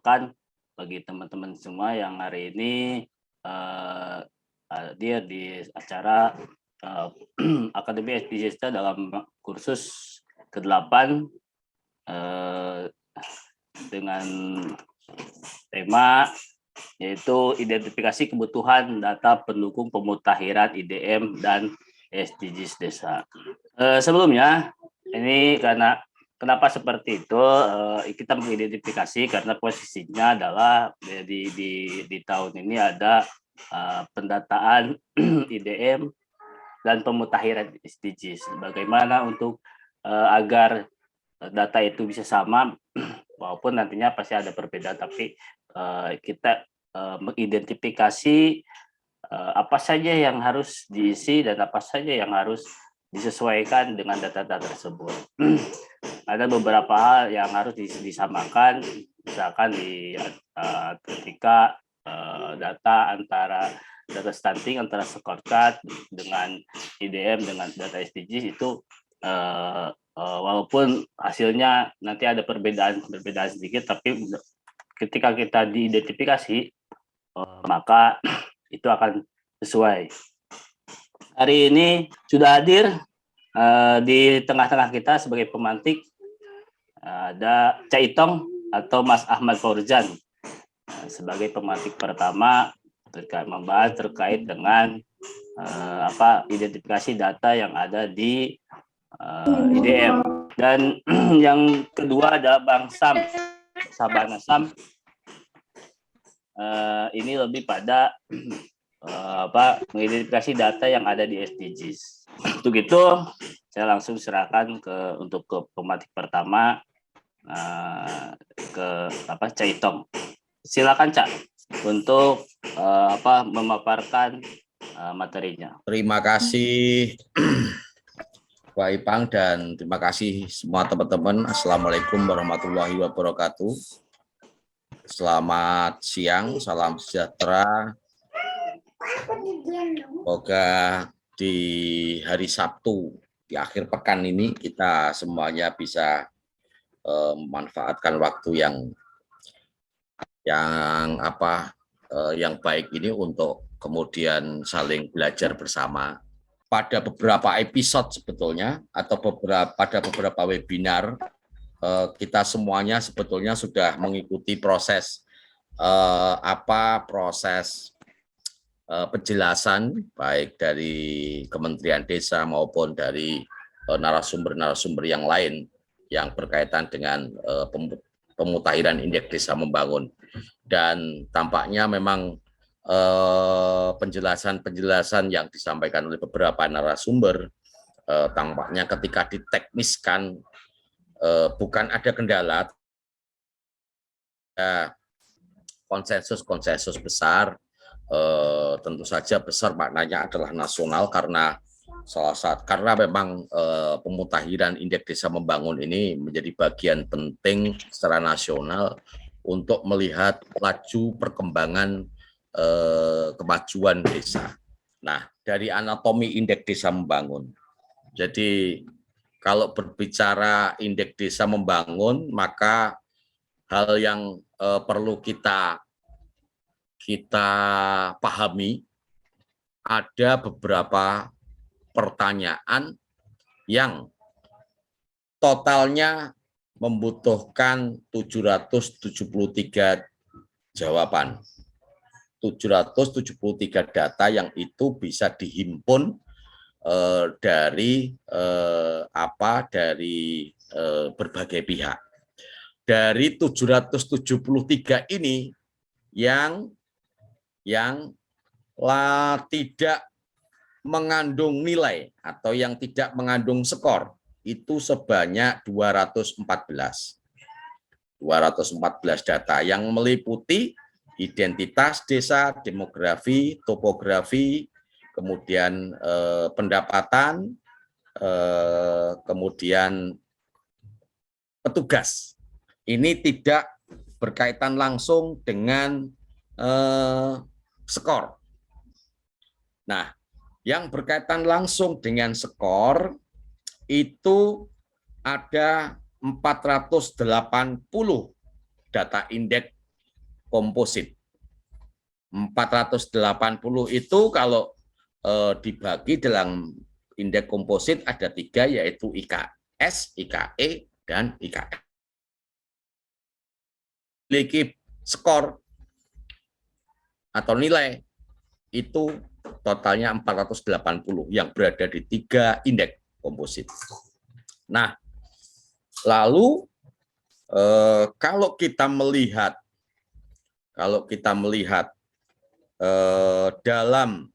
perkenalkan bagi teman-teman semua yang hari ini hadir di acara Akademi SDGs dalam kursus ke-8 dengan tema yaitu identifikasi kebutuhan data pendukung pemutakhiran IDM dan SDGs desa. Sebelumnya, ini kenapa seperti itu? Kita mengidentifikasi karena posisinya adalah di tahun ini ada pendataan IDM dan pemutakhiran SDGs. Bagaimana untuk agar data itu bisa sama, walaupun nantinya pasti ada perbedaan, tapi kita mengidentifikasi apa saja yang harus diisi dan apa saja yang harus disesuaikan dengan data-data tersebut. Ada beberapa hal yang harus disamakan, misalkan ketika data stunting antara scorecard dengan IDM dengan data SDGs itu walaupun hasilnya nanti ada perbedaan sedikit, tapi ketika kita diidentifikasi maka itu akan sesuai. Hari ini sudah hadir di tengah-tengah kita sebagai pemantik ada Cak Itong atau Mas Ahmad Fauzan sebagai pemantik pertama membahas terkait dengan identifikasi data yang ada di IDM, dan yang kedua ada Bang Sam Sabana Sam. Ini lebih pada mengidentifikasi data yang ada di SDGs. Untuk itu saya langsung serahkan untuk pemantik pertama ke Cak Itong. Silakan Cak untuk memaparkan materinya. Terima kasih Pak Ipang dan terima kasih semua teman-teman. Assalamualaikum warahmatullahi wabarakatuh. Selamat siang, salam sejahtera. Semoga di hari Sabtu di akhir pekan ini kita semuanya bisa memanfaatkan waktu yang baik ini untuk kemudian saling belajar bersama. Pada beberapa episode sebetulnya atau pada beberapa webinar kita semuanya sebetulnya sudah mengikuti proses penjelasan baik dari Kementerian Desa maupun dari narasumber-narasumber yang lain yang berkaitan dengan pemutakhiran indeks desa membangun, dan tampaknya memang penjelasan yang disampaikan oleh beberapa narasumber tampaknya ketika ditekniskan bukan ada kendala, konsensus besar, tentu saja besar maknanya adalah nasional karena memang pemutakhiran indeks desa membangun ini menjadi bagian penting secara nasional untuk melihat laju perkembangan kemajuan desa. Nah, dari anatomi indeks desa membangun. Jadi kalau berbicara indeks desa membangun, maka hal yang perlu kita pahami ada beberapa pertanyaan yang totalnya membutuhkan 773 jawaban. 773 data yang itu bisa dihimpun dari berbagai pihak. Dari 773 ini yang tidak mengandung nilai atau yang tidak mengandung skor itu sebanyak 214 data yang meliputi identitas desa, demografi, topografi, kemudian pendapatan, kemudian petugas. Ini tidak berkaitan langsung dengan skor. Nah, yang berkaitan langsung dengan skor itu ada 480 data indeks komposit. 480 itu kalau dibagi dalam indeks komposit ada 3, yaitu IKS, IKE, dan IKF. Memiliki skor atau nilai itu totalnya 480 yang berada di 3 indeks komposit. Nah, lalu kalau kita melihat dalam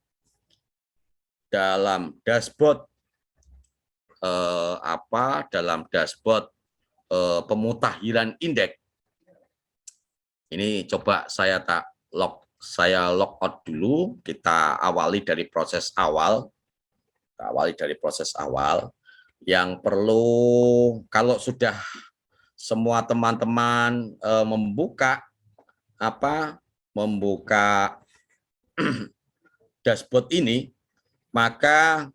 dashboard pemutakhiran indeks ini, coba saya log out dulu. Kita awali dari proses awal. Yang perlu, kalau sudah semua teman-teman membuka dashboard ini, maka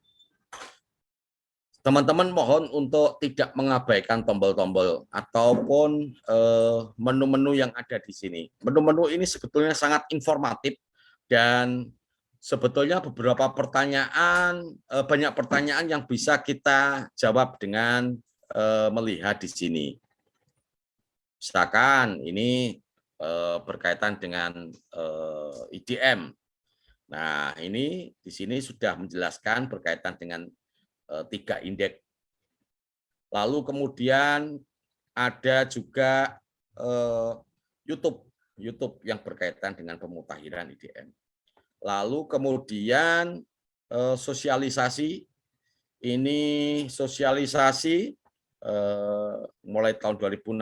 teman-teman mohon untuk tidak mengabaikan tombol-tombol ataupun menu-menu yang ada di sini. Menu-menu ini sebetulnya sangat informatif dan sebetulnya beberapa pertanyaan, banyak pertanyaan yang bisa kita jawab dengan melihat di sini. Misalkan ini berkaitan dengan IDM. Nah, ini di sini sudah menjelaskan berkaitan dengan 3 indeks. Lalu kemudian ada juga YouTube yang berkaitan dengan pemutakhiran IDM. Lalu kemudian sosialisasi, ini sosialisasi mulai tahun 2016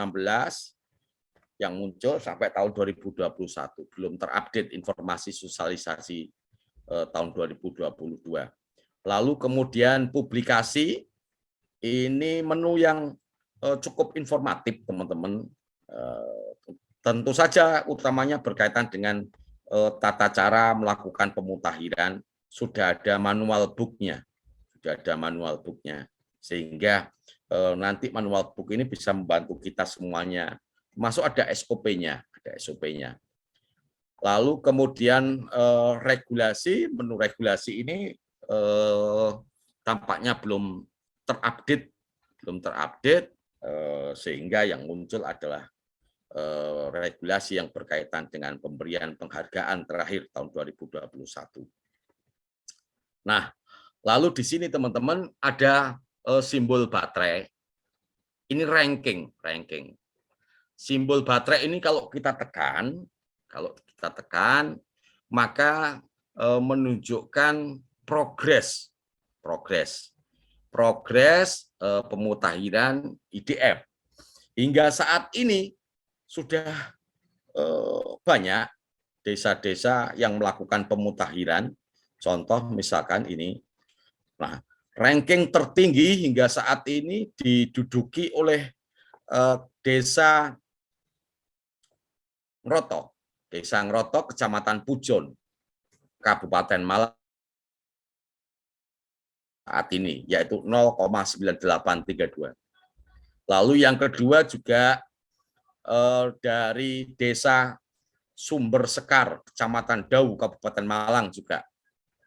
yang muncul sampai tahun 2021, belum terupdate informasi sosialisasi tahun 2022. Lalu kemudian publikasi, ini menu yang cukup informatif, teman-teman. Tentu saja utamanya berkaitan dengan tata cara melakukan pemutakhiran, sudah ada manual book-nya. Sehingga nanti manual book ini bisa membantu kita semuanya. Masuk ada SOP-nya, Lalu kemudian regulasi, menu regulasi ini tampaknya belum terupdate, sehingga yang muncul adalah regulasi yang berkaitan dengan pemberian penghargaan terakhir tahun 2021. Nah, lalu di sini teman-teman ada simbol baterai. Ini ranking. Simbol baterai ini kalau kita tekan, maka menunjukkan progres pemutakhiran IDM. Hingga saat ini sudah banyak desa-desa yang melakukan pemutakhiran. Contoh misalkan ini. Nah, ranking tertinggi hingga saat ini diduduki oleh Desa Ngroto, Kecamatan Pujon, Kabupaten Malang saat ini, yaitu 0,9832. Lalu yang kedua juga dari Desa Sumber Sekar, Kecamatan Dau, Kabupaten Malang juga.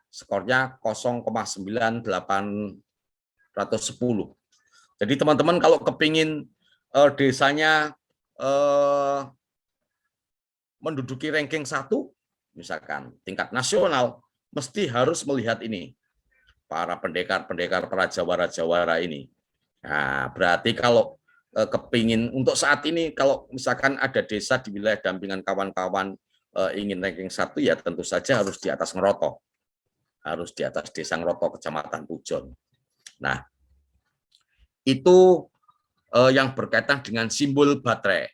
Skornya 0,98110. Jadi teman-teman kalau kepingin desanya menduduki ranking 1, misalkan tingkat nasional, mesti harus melihat ini. Para pendekar prajawara-jawara ini. Nah, berarti kalau kepingin untuk saat ini, kalau misalkan ada desa di wilayah dampingan kawan-kawan ingin ranking 1, ya tentu saja harus di atas Ngroto. Harus di atas Desa Ngroto, Kecamatan Pujon. Nah, itu yang berkaitan dengan simbol baterai.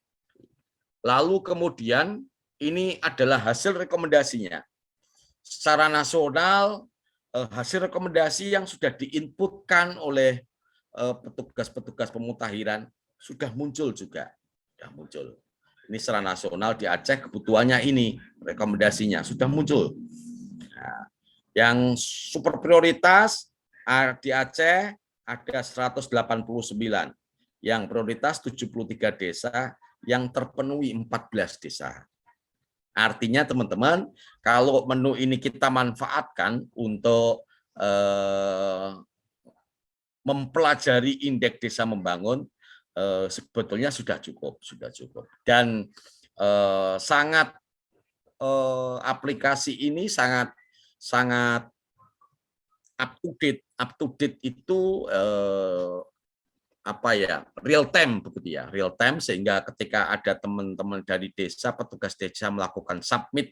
Lalu kemudian ini adalah hasil rekomendasinya. Secara nasional, hasil rekomendasi yang sudah diinputkan oleh petugas-petugas pemutakhiran sudah muncul juga. Ini secara nasional di Aceh kebutuhannya ini, rekomendasinya sudah muncul. Nah, yang super prioritas di Aceh ada 189, yang prioritas 73 desa, yang terpenuhi 14 desa. Artinya teman-teman, kalau menu ini kita manfaatkan untuk mempelajari indeks desa membangun, sebetulnya sudah cukup, dan sangat aplikasi ini sangat up to date itu real time begitu ya, real time, sehingga ketika ada teman-teman dari desa, petugas desa melakukan submit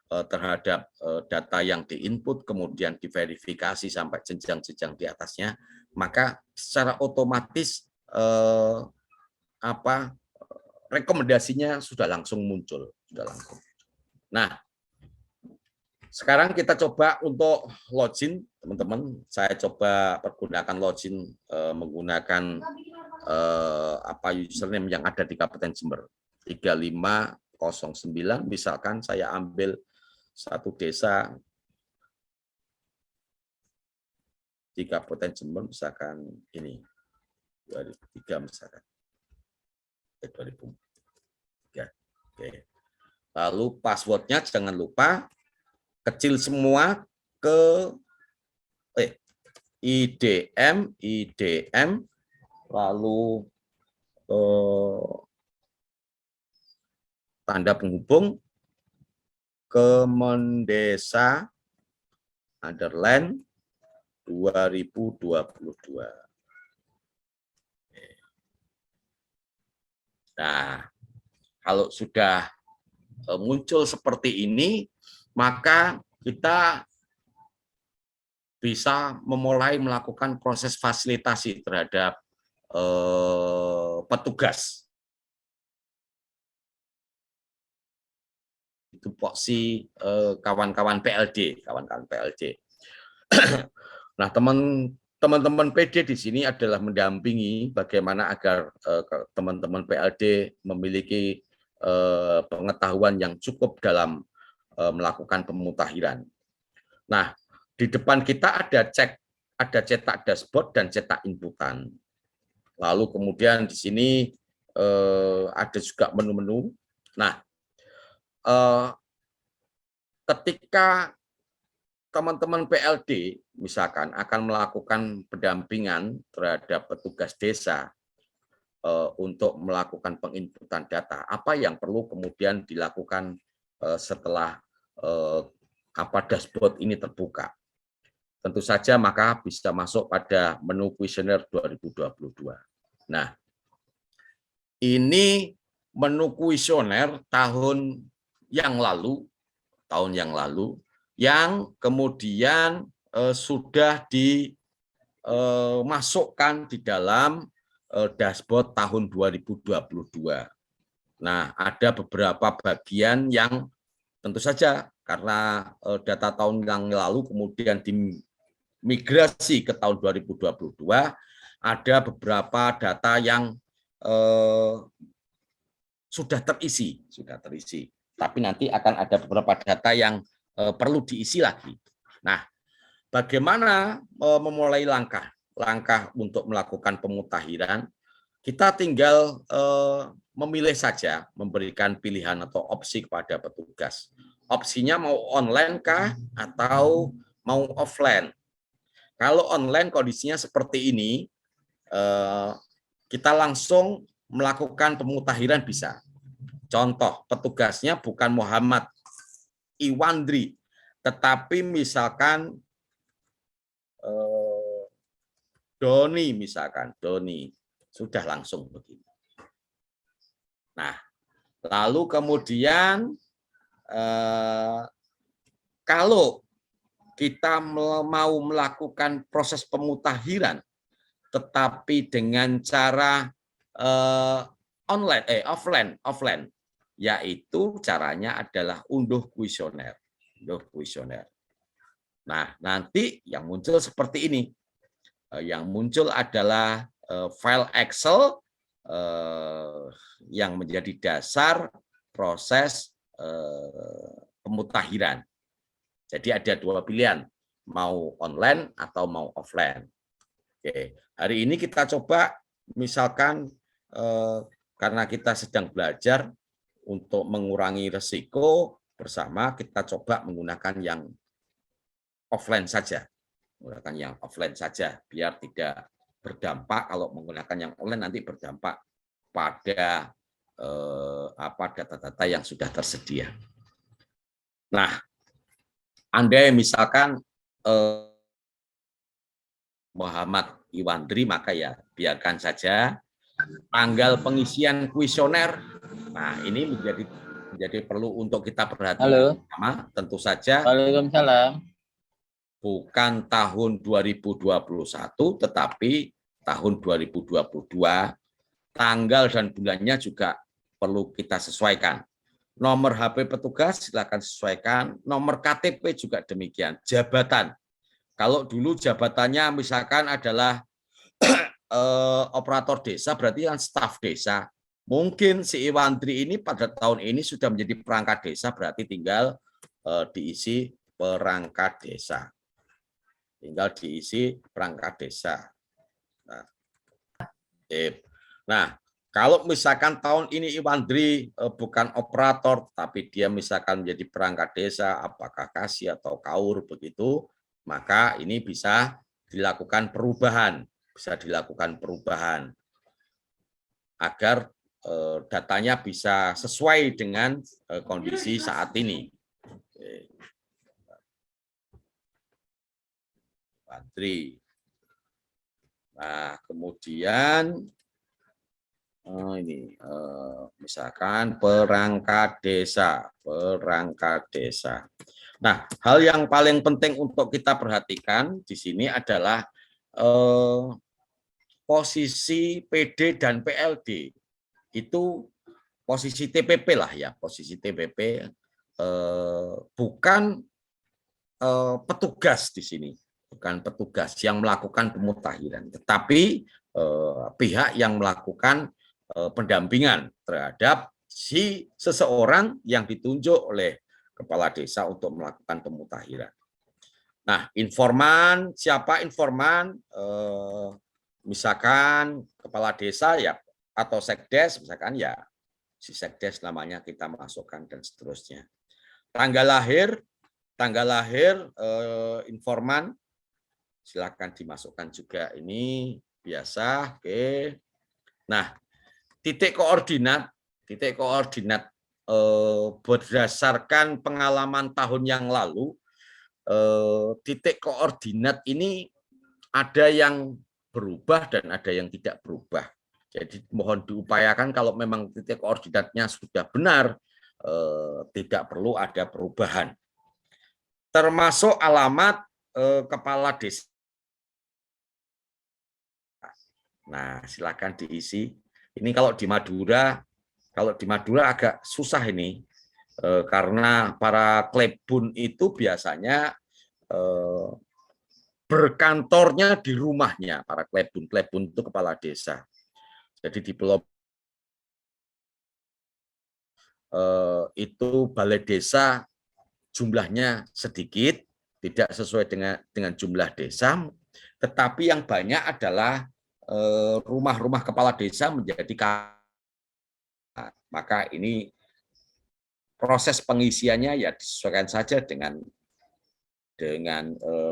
terhadap data yang diinput, kemudian diverifikasi sampai jenjang-jenjang di atasnya, maka secara otomatis rekomendasinya sudah langsung muncul, Nah, sekarang kita coba untuk login, teman-teman. Saya coba pergunakan login menggunakan username yang ada di Kabupaten Jember 3509. Misalkan saya ambil satu desa di Kabupaten Jember, misalkan ini 2003 misalkan 2003. Oke. Lalu passwordnya jangan lupa kecil semua ke IDM, lalu tanda penghubung Kemendesa underline 2022. Nah, kalau sudah muncul seperti ini, maka kita bisa memulai melakukan proses fasilitasi terhadap petugas. Itu poksi kawan-kawan PLD. Nah, teman-teman PD di sini adalah mendampingi bagaimana agar teman-teman PLD memiliki pengetahuan yang cukup dalam melakukan pemutakhiran. Nah, di depan kita ada cetak dashboard dan cetak inputan. Lalu kemudian di sini ada juga menu-menu. Nah, ketika teman-teman PLD misalkan akan melakukan pendampingan terhadap petugas desa untuk melakukan penginputan data, apa yang perlu kemudian dilakukan setelah dashboard ini terbuka? Tentu saja maka bisa masuk pada menu kuesioner 2022. Nah, ini menu kuesioner tahun yang lalu yang kemudian sudah dimasukkan di dalam dashboard tahun 2022. Nah, ada beberapa bagian yang tentu saja karena data tahun yang lalu kemudian dimigrasi ke tahun 2022, ada beberapa data yang sudah terisi. Tapi nanti akan ada beberapa data yang perlu diisi lagi. Nah, bagaimana memulai langkah untuk melakukan pemutakhiran? Kita tinggal memilih saja, memberikan pilihan atau opsi kepada petugas. Opsinya mau online kah atau mau offline? Kalau online kondisinya seperti ini, kita langsung melakukan pemutakhiran bisa. Contoh, petugasnya bukan Muhammad Iwandri, tetapi misalkan Doni, sudah langsung begini. Nah, lalu kemudian kalau kita mau melakukan proses pemutakhiran, tetapi dengan cara offline, yaitu caranya adalah unduh kuesioner. Nah, nanti yang muncul seperti ini. Yang muncul adalah file Excel yang menjadi dasar proses pemutakhiran. Jadi ada dua pilihan, mau online atau mau offline. Oke, hari ini kita coba misalkan karena kita sedang belajar untuk mengurangi risiko bersama, kita coba menggunakan yang offline saja. Menggunakan yang offline saja, biar tidak berdampak. Kalau menggunakan yang online nanti berdampak pada data-data yang sudah tersedia. Nah, Anda misalkan Muhammad Iwandri, maka ya biarkan saja. Tanggal pengisian kuesioner, nah ini menjadi perlu untuk kita perhatikan. Halo. Sama, tentu saja. Waalaikumsalam. Bukan tahun 2021, tetapi tahun 2022, tanggal dan bulannya juga perlu kita sesuaikan. Nomor HP petugas silakan sesuaikan, nomor KTP juga demikian, jabatan. Kalau dulu jabatannya misalkan adalah operator desa, berarti kan staf desa. Mungkin si Iwandri ini pada tahun ini sudah menjadi perangkat desa, berarti tinggal diisi perangkat desa. Tinggal diisi perangkat desa. Nah, kalau misalkan tahun ini Iwandri bukan operator, tapi dia misalkan menjadi perangkat desa, apakah kasih atau kaur begitu, maka ini bisa dilakukan perubahan. Bisa dilakukan perubahan agar datanya bisa sesuai dengan kondisi saat ini. Iwandri. Nah, kemudian ini misalkan perangkat desa. Nah, hal yang paling penting untuk kita perhatikan di sini adalah posisi PD dan PLD. Itu posisi TPP lah ya, posisi TPP, bukan petugas di sini, bukan petugas yang melakukan pemutahiran, tetapi pihak yang melakukan pendampingan terhadap si seseorang yang ditunjuk oleh kepala desa untuk melakukan pemutahiran. Nah, informan, siapa informan? Misalkan kepala desa ya, atau sekdes, misalkan ya si sekdes namanya kita masukkan dan seterusnya. Tanggal lahir informan silakan dimasukkan juga, ini biasa. Oke. Nah, titik koordinat berdasarkan pengalaman tahun yang lalu, titik koordinat ini ada yang berubah dan ada yang tidak berubah. Jadi mohon diupayakan kalau memang titik koordinatnya sudah benar, tidak perlu ada perubahan. Termasuk alamat kepala desa. Nah, silakan diisi. Ini kalau di Madura agak susah ini, karena para klebun itu biasanya berkantornya di rumahnya, para klebun itu kepala desa. Jadi di Pulau itu balai desa jumlahnya sedikit, tidak sesuai dengan jumlah desa, tetapi yang banyak adalah rumah-rumah kepala desa menjadi maka ini proses pengisiannya ya disesuaikan saja dengan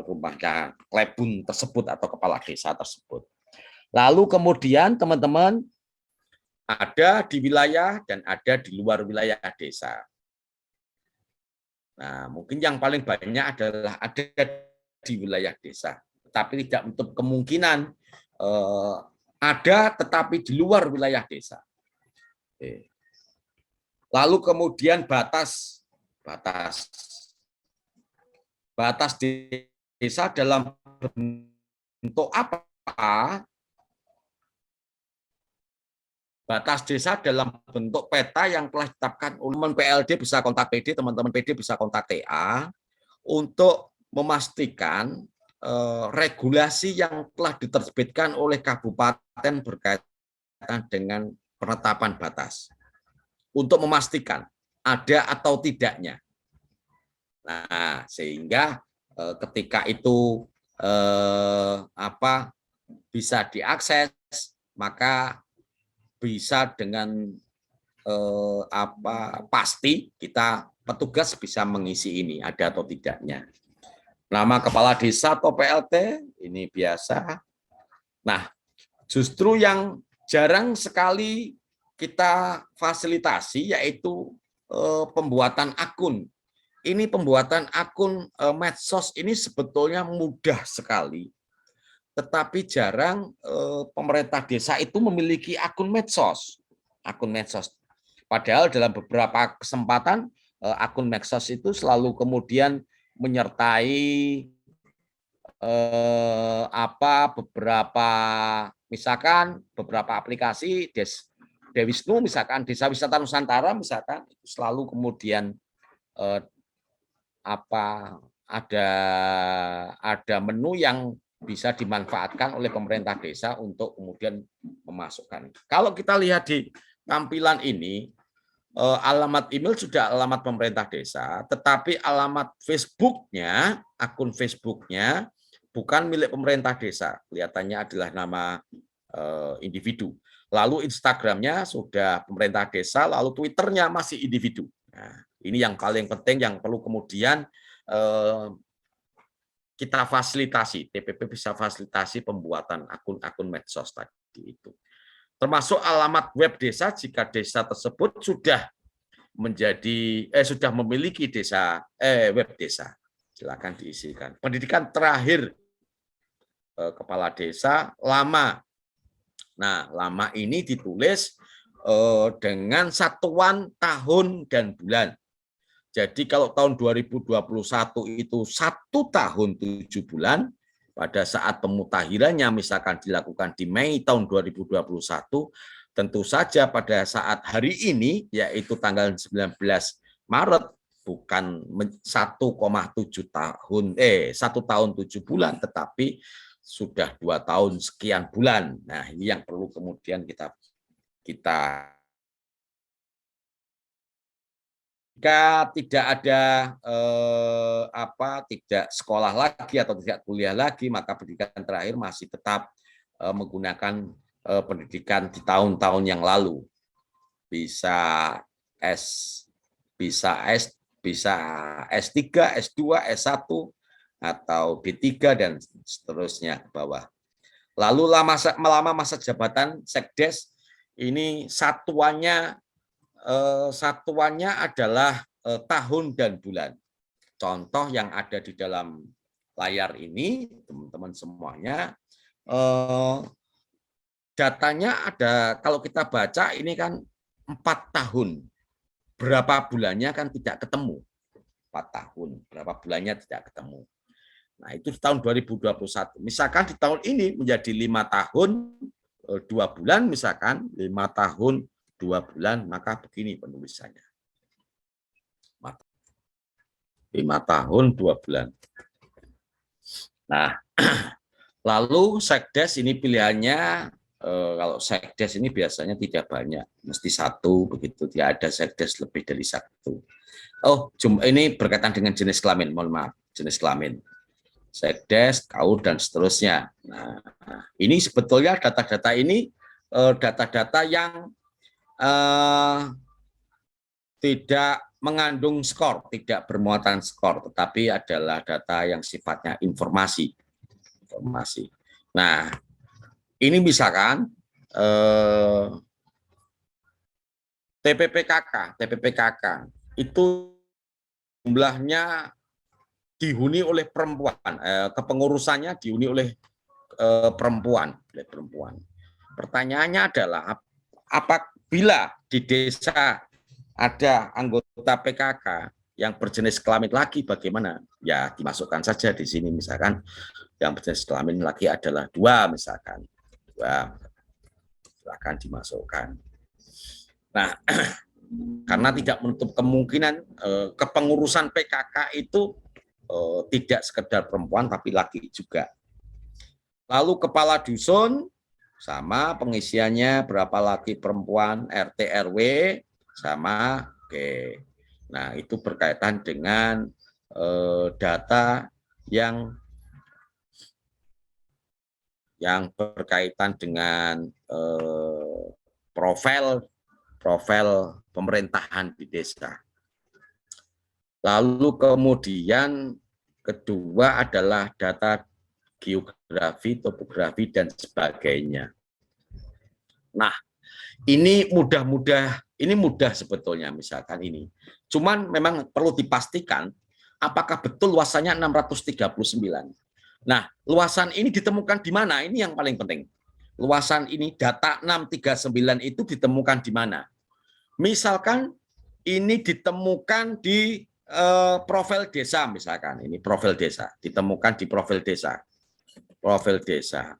rumahnya klebun tersebut atau kepala desa tersebut. Lalu kemudian teman-teman ada di wilayah dan ada di luar wilayah desa. Nah, mungkin yang paling banyak adalah ada di wilayah desa, tetapi tidak untuk kemungkinan ada tetapi di luar wilayah desa. Lalu kemudian batas desa dalam bentuk apa? Batas desa dalam bentuk peta yang telah ditetapkan teman PLD bisa kontak PD, teman-teman PD bisa kontak TA untuk memastikan regulasi yang telah diterbitkan oleh kabupaten berkaitan dengan penetapan batas untuk memastikan ada atau tidaknya. Nah, sehingga ketika itu bisa diakses, maka bisa dengan pasti kita petugas bisa mengisi ini ada atau tidaknya. Nama kepala desa atau PLT ini biasa. Nah, justru yang jarang sekali kita fasilitasi yaitu pembuatan akun. Ini pembuatan akun medsos ini sebetulnya mudah sekali. Tetapi jarang pemerintah desa itu memiliki akun medsos. Akun medsos. Padahal dalam beberapa kesempatan akun medsos itu selalu kemudian menyertai beberapa misalkan beberapa aplikasi Dewisnu misalkan Desa Wisata Nusantara misalkan itu selalu kemudian ada menu yang bisa dimanfaatkan oleh pemerintah desa untuk kemudian memasukkan. Kalau kita lihat di tampilan ini, alamat email sudah alamat pemerintah desa, tetapi alamat Facebooknya, akun Facebooknya bukan milik pemerintah desa, kelihatannya adalah nama individu. Lalu Instagramnya sudah pemerintah desa, lalu Twitternya masih individu. Nah, ini yang paling penting yang perlu kemudian kita fasilitasi, TPP bisa fasilitasi pembuatan akun-akun medsos tadi itu. Termasuk alamat web desa jika desa tersebut sudah sudah memiliki web desa. Silakan diisikan. Pendidikan terakhir kepala desa lama. Nah, lama ini ditulis dengan satuan tahun dan bulan. Jadi kalau tahun 2021 itu 1 tahun 7 bulan, pada saat pemutahirannya misalkan dilakukan di Mei tahun 2021, tentu saja pada saat hari ini, yaitu tanggal 19 Maret, bukan 1,7 tahun, 1 tahun 7 bulan, tetapi sudah 2 tahun sekian bulan. Nah, ini yang perlu kemudian kita jika tidak ada tidak sekolah lagi atau tidak kuliah lagi, maka pendidikan terakhir masih tetap menggunakan pendidikan di tahun-tahun yang lalu. Bisa S3, S2, S1 atau D3 dan seterusnya ke bawah. Lalu lama masa jabatan Sekdes ini satuannya adalah tahun dan bulan. Contoh yang ada di dalam layar ini, teman-teman semuanya, datanya ada, kalau kita baca ini kan 4 tahun. Berapa bulannya kan tidak ketemu. 4 tahun, berapa bulannya tidak ketemu. Nah, itu di tahun 2021. Misalkan di tahun ini menjadi 5 tahun, 2 bulan misalkan, 5 tahun 2 bulan, maka begini penulisannya. 5 tahun 2 bulan. Nah, lalu Sekdes ini pilihannya, kalau Sekdes ini biasanya tidak banyak, mesti 1 begitu, tidak ada Sekdes lebih dari 1. Oh, ini berkaitan dengan jenis kelamin, mohon maaf, jenis kelamin. Sekdes, KAUR, dan seterusnya. Nah, ini sebetulnya data-data ini data-data yang tidak mengandung skor, tidak bermuatan skor, tetapi adalah data yang sifatnya informasi. Nah, ini misalkan TPPKK itu jumlahnya dihuni oleh perempuan, kepengurusannya dihuni oleh perempuan. Pertanyaannya adalah apabila di desa ada anggota PKK yang berjenis kelamin laki, bagaimana? Ya dimasukkan saja di sini, misalkan yang berjenis kelamin laki adalah 2, misalkan 2, silakan dimasukkan. Nah, karena tidak menutup kemungkinan kepengurusan PKK itu tidak sekedar perempuan tapi laki juga. Lalu kepala dusun sama pengisiannya berapa laki perempuan, RT RW sama. Oke. Nah, itu berkaitan dengan data yang berkaitan dengan profil profil pemerintahan di desa. Lalu kemudian kedua adalah data geografi, topografi, dan sebagainya. Nah, ini mudah sebetulnya misalkan ini. Cuman memang perlu dipastikan apakah betul luasannya 639. Nah, luasan ini ditemukan di mana? Ini yang paling penting. Luasan ini, data 639 itu ditemukan di mana? Misalkan ini ditemukan di profil desa, misalkan. Ini profil desa, ditemukan di profil desa. Profil desa.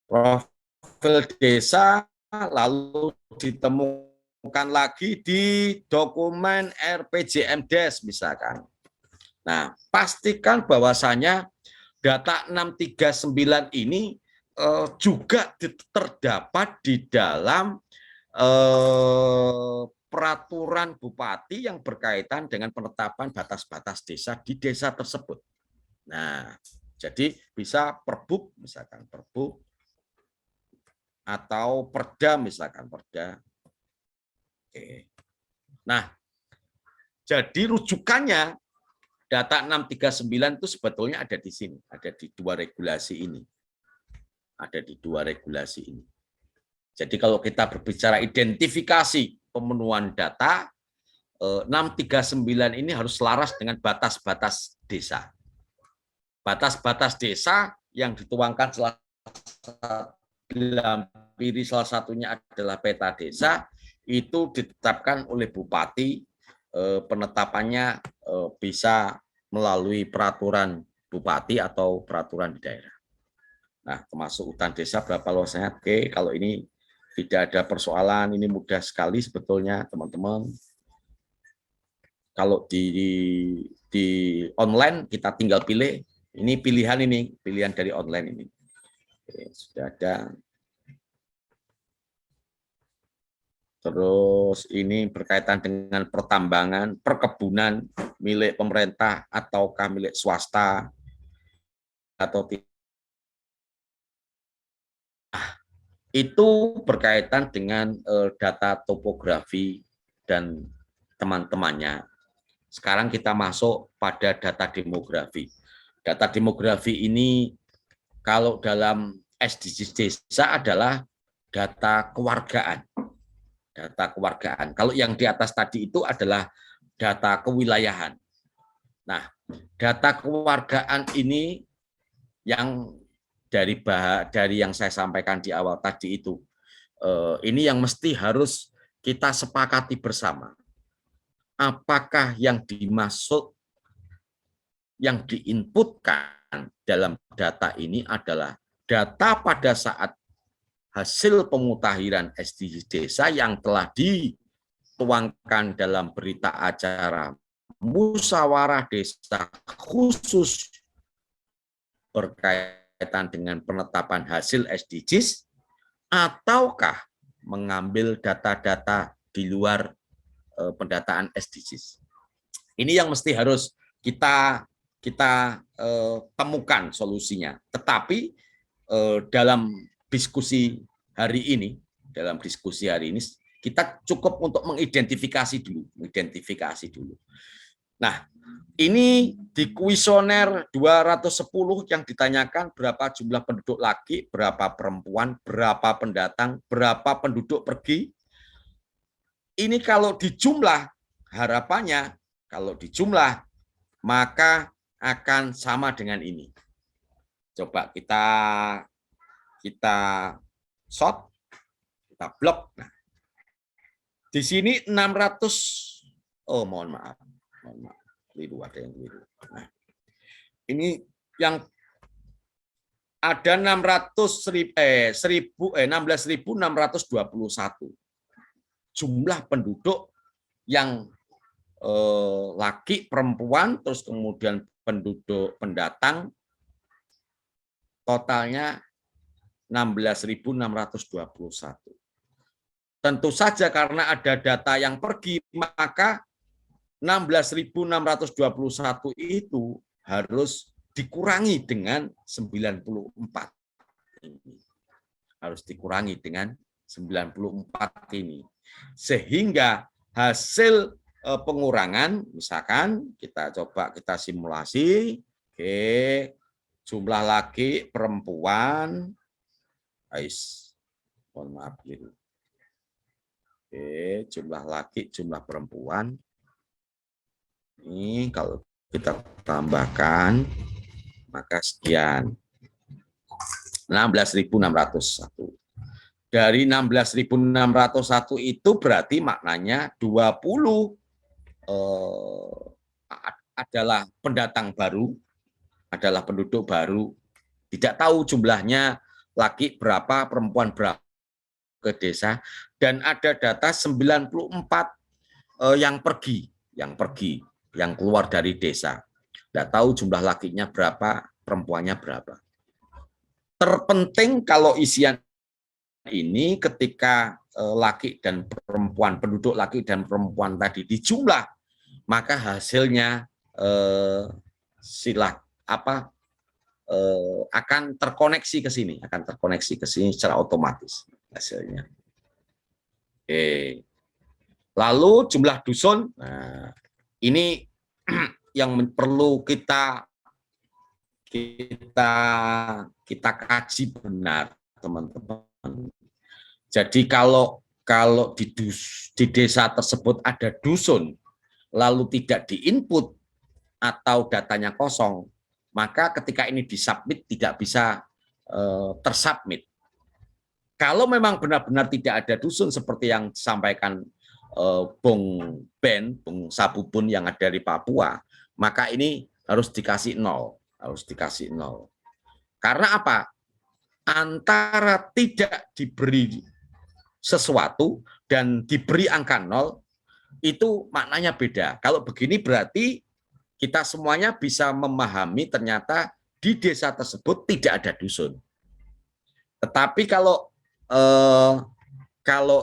Profil desa, lalu ditemukan lagi di dokumen RPJMDes, misalkan. Nah, pastikan bahwasanya data 639 ini juga terdapat di dalam peraturan bupati yang berkaitan dengan penetapan batas-batas desa di desa tersebut. Nah, jadi bisa perbuk, misalkan perbuk, atau perda, misalkan perda. Oke. Nah, jadi rujukannya data 639 itu sebetulnya ada di sini, ada di dua regulasi ini. Ada di dua regulasi ini. Jadi kalau kita berbicara identifikasi pemenuhan data, 639 ini harus selaras dengan batas-batas desa. Batas-batas desa yang dituangkan salah satunya adalah peta desa, itu ditetapkan oleh bupati, penetapannya bisa melalui peraturan bupati atau peraturan di daerah. Nah, termasuk hutan desa berapa luasnya? Oke, kalau ini tidak ada persoalan, ini mudah sekali sebetulnya, teman-teman. Kalau di online kita tinggal pilih, ini pilihan dari online ini. Oke, sudah ada. Terus ini berkaitan dengan pertambangan, perkebunan milik pemerintah ataukah milik swasta atau tidak. Itu berkaitan dengan data topografi dan teman-temannya. Sekarang kita masuk pada data demografi. Data demografi ini kalau dalam SDGs desa adalah data kewargaan. Data kewargaan. Kalau yang di atas tadi itu adalah data kewilayahan. Nah, data kewargaan ini yang dari yang saya sampaikan di awal tadi itu, ini yang mesti harus kita sepakati bersama. Apakah yang dimaksud, yang diinputkan dalam data ini adalah data pada saat hasil pemutahiran SDGs desa yang telah dituangkan dalam berita acara musyawarah desa khusus berkaitan dengan penetapan hasil SDGs, ataukah mengambil data-data di luar pendataan SDGs. Ini yang mesti harus kita temukan solusinya. Tetapi dalam diskusi hari ini, kita cukup untuk mengidentifikasi dulu. Nah, ini di kuesioner 210 yang ditanyakan berapa jumlah penduduk laki, berapa perempuan, berapa pendatang, berapa penduduk pergi. Ini kalau dijumlah, harapannya kalau dijumlah maka akan sama dengan ini. Coba kita short, kita blok. Nah, di sini 600, mohon maaf, keliru, ada yang keliru. Nah, ini yang ada 16.621 jumlah penduduk yang laki, perempuan, terus kemudian penduduk pendatang, totalnya 16.621. Tentu saja karena ada data yang pergi, maka 16.621 itu harus dikurangi dengan 94. Harus dikurangi dengan 94 ini. Sehingga hasil pengurangan, misalkan kita coba kita simulasi, oke, jumlah laki perempuan, mohon maaf gitu. Oke, jumlah laki, jumlah perempuan. Ini kalau kita tambahkan, maka sekian. 16.601. Dari 16.601 itu berarti maknanya 20 adalah pendatang baru, adalah penduduk baru. Tidak tahu jumlahnya laki berapa, perempuan berapa ke desa. Dan ada data 94 yang pergi, yang keluar dari desa. Tidak tahu jumlah lakinya berapa, perempuannya berapa. Terpenting kalau isian ini ketika laki dan perempuan, penduduk laki dan perempuan tadi dijumlah, maka hasilnya akan terkoneksi ke sini, secara otomatis hasilnya. Oke. Lalu jumlah dusun, nah, ini yang perlu kita kaji benar, teman-teman. Jadi kalau di desa tersebut ada dusun, lalu tidak diinput atau datanya kosong, maka ketika ini disubmit tidak bisa tersubmit. Kalau memang benar-benar tidak ada dusun seperti yang disampaikan Bung Sabubun yang ada di Papua, maka ini harus dikasih 0. Karena apa? Antara tidak diberi sesuatu dan diberi angka 0, itu maknanya beda. Kalau begini berarti kita semuanya bisa memahami ternyata di desa tersebut tidak ada dusun. Tetapi kalau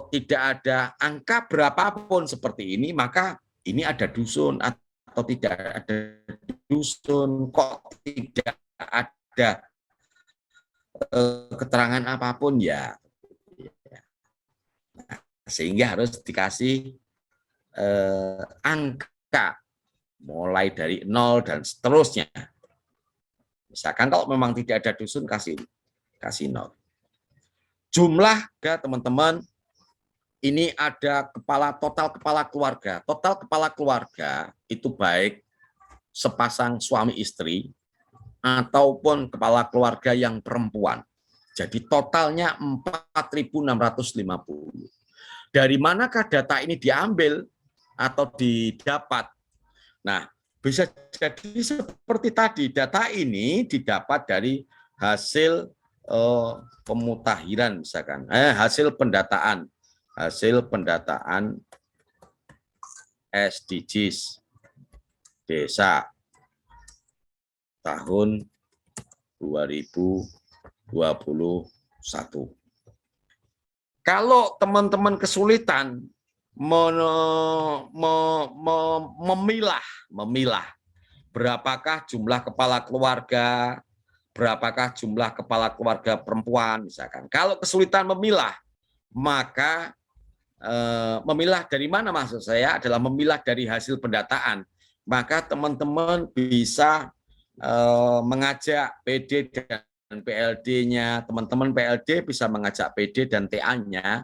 tidak ada angka berapapun seperti ini, maka ini ada dusun atau tidak ada dusun, kok tidak ada keterangan apapun ya. Nah, sehingga harus dikasih angka mulai dari 0 dan seterusnya. Misalkan kalau memang tidak ada dusun kasih 0. Jumlah teman-teman, ini ada total kepala keluarga. Total kepala keluarga itu baik sepasang suami istri ataupun kepala keluarga yang perempuan. Jadi totalnya 4.650. Dari manakah data ini diambil atau didapat? Nah, bisa jadi seperti tadi, data ini didapat dari hasil pemutahiran, misalkan hasil pendataan SDGs desa tahun 2021. Kalau teman-teman kesulitan memilah berapakah jumlah kepala keluarga, berapakah jumlah kepala keluarga perempuan, misalkan. Kalau kesulitan memilah, maka memilah dari mana maksud saya adalah memilah dari hasil pendataan. Maka teman-teman bisa mengajak PD dan PLD-nya, teman-teman PLD bisa mengajak PD dan TA-nya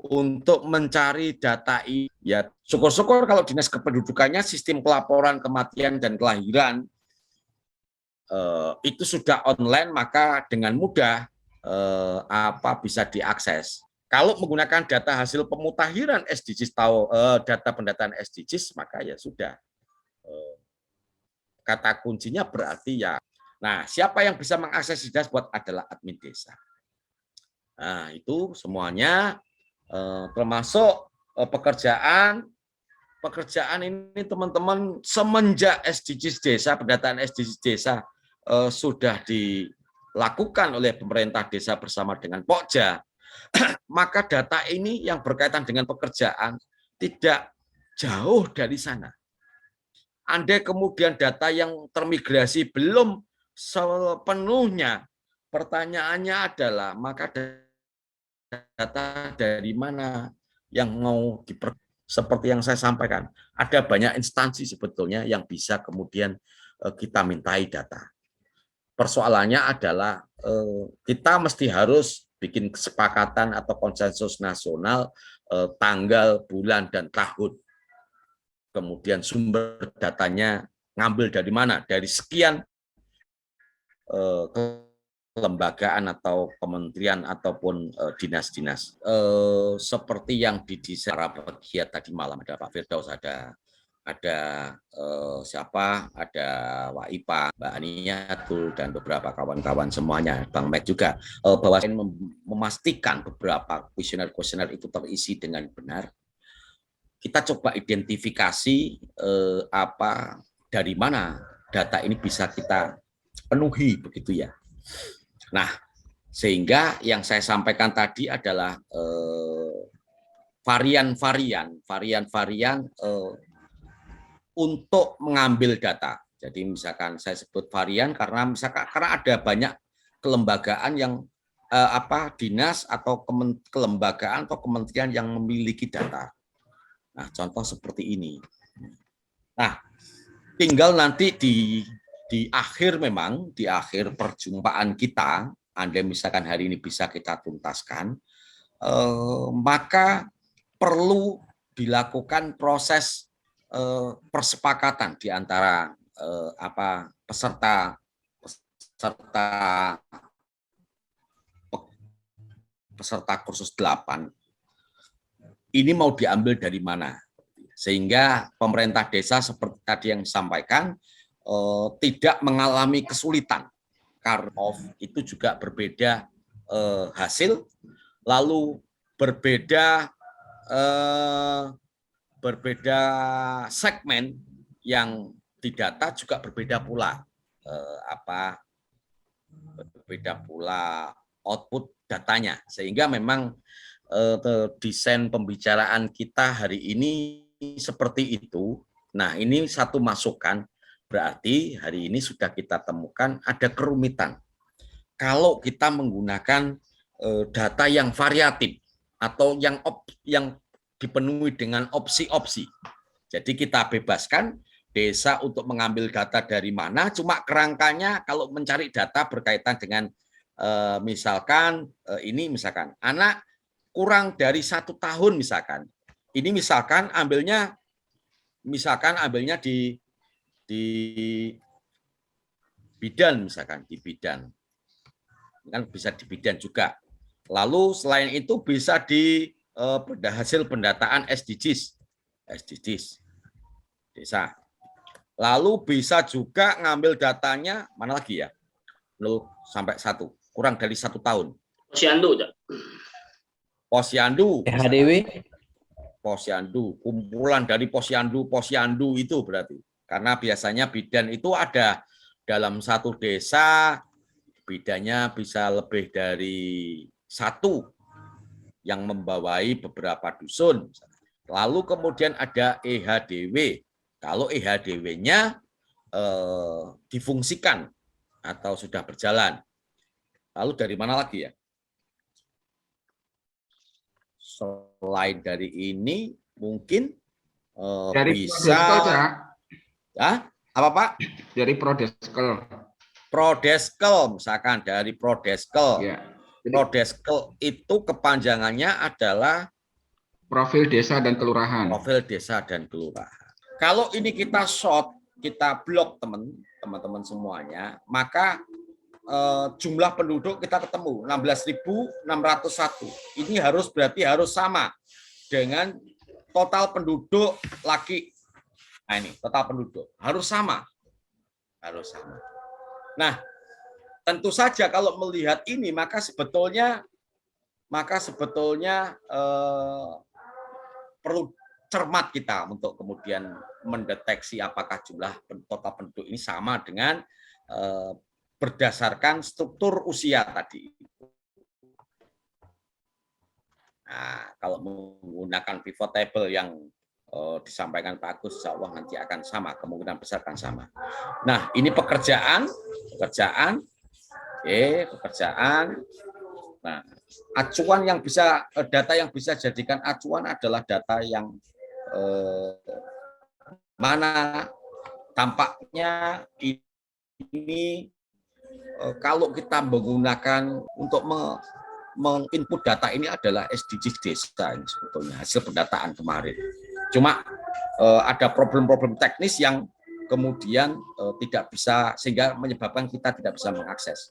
untuk mencari data ini. Ya, syukur-syukur kalau Dinas Kependudukannya sistem pelaporan kematian dan kelahiran itu sudah online, maka dengan mudah bisa diakses. Kalau menggunakan data hasil pemutahiran SDGs data pendataan SDGs, maka ya sudah. Kata kuncinya berarti ya. Nah, siapa yang bisa mengakses dashboard adalah admin desa. Nah, itu semuanya termasuk pekerjaan ini teman-teman semenjak SDGs desa, pendataan SDGs desa sudah dilakukan oleh pemerintah desa bersama dengan Pokja, maka data ini yang berkaitan dengan pekerjaan tidak jauh dari sana. Andai kemudian data yang termigrasi belum sepenuhnya, pertanyaannya adalah maka data dari mana yang mau seperti yang saya sampaikan, ada banyak instansi sebetulnya yang bisa kemudian kita mintai data. Persoalannya adalah kita mesti harus bikin kesepakatan atau konsensus nasional tanggal, bulan, dan tahun. Kemudian sumber datanya ngambil dari mana? Dari sekian kelembagaan atau kementerian ataupun dinas-dinas. Seperti yang didesain para pegiat tadi malam, ada Pak Firdaus, ada siapa, ada Wak Ipa, Mbak Aniatul, dan beberapa kawan-kawan semuanya, Bang Matt juga, bahwa memastikan beberapa kuesioner itu terisi dengan benar. Kita coba identifikasi dari mana data ini bisa kita penuhi, begitu ya. Nah, sehingga yang saya sampaikan tadi adalah varian-varian untuk mengambil data. Jadi misalkan saya sebut varian karena ada banyak kelembagaan yang dinas atau kelembagaan atau kementerian yang memiliki data. Nah, contoh seperti ini. Nah, tinggal nanti di akhir perjumpaan kita, andai misalkan hari ini bisa kita tuntaskan, maka perlu dilakukan proses persepakatan di antara peserta kursus 8 ini mau diambil dari mana, sehingga pemerintah desa seperti tadi yang disampaikan tidak mengalami kesulitan karena itu juga berbeda hasil, lalu berbeda segmen yang didata juga berbeda pula berbeda pula output datanya, sehingga memang desain pembicaraan kita hari ini seperti itu. Nah, ini satu masukan, berarti hari ini sudah kita temukan ada kerumitan kalau kita menggunakan data yang variatif atau yang dipenuhi dengan opsi-opsi. Jadi kita bebaskan desa untuk mengambil data dari mana, cuma kerangkanya kalau mencari data berkaitan dengan misalkan anak kurang dari 1 tahun misalkan. Ini misalkan ambilnya di bidan misalkan, di bidan. Kan bisa di bidan juga. Lalu selain itu bisa di hasil pendataan SDGs desa. Lalu bisa juga ngambil datanya mana lagi ya? 0 sampai 1, kurang dari 1 tahun. Posyandu. Posyandu, kumpulan dari posyandu itu berarti. Karena biasanya bidan itu ada dalam satu desa, bidannya bisa lebih dari 1 yang membawai beberapa dusun. Lalu kemudian ada EHDW. Kalau EHDW-nya difungsikan atau sudah berjalan. Lalu dari mana lagi ya? Selain dari ini, mungkin dari bisa... Apa Pak? Dari Prodeskel. Misalkan dari Prodeskel. Ya. Prodeskel itu kepanjangannya adalah Profil Desa dan Kelurahan. Profil Desa dan Kelurahan. Kalau ini kita short, kita blok teman-teman semuanya, maka jumlah penduduk kita ketemu 16.601. Ini berarti harus sama dengan total penduduk laki. Nah, ini total penduduk harus sama. Nah, tentu saja kalau melihat ini maka sebetulnya perlu cermat kita untuk kemudian mendeteksi apakah jumlah total penduduk ini sama dengan berdasarkan struktur usia tadi. Nah, kalau menggunakan pivot table yang disampaikan Pak Agus, insya Allah nanti akan sama, kemungkinan besar akan sama. Nah, ini pekerjaan. Nah, acuan yang bisa data yang bisa jadikan acuan adalah data yang mana tampaknya ini kalau kita menggunakan untuk menginput data ini adalah SDGs desa ini sebetulnya hasil pendataan kemarin. Cuma ada problem-problem teknis yang kemudian tidak bisa sehingga menyebabkan kita tidak bisa mengakses.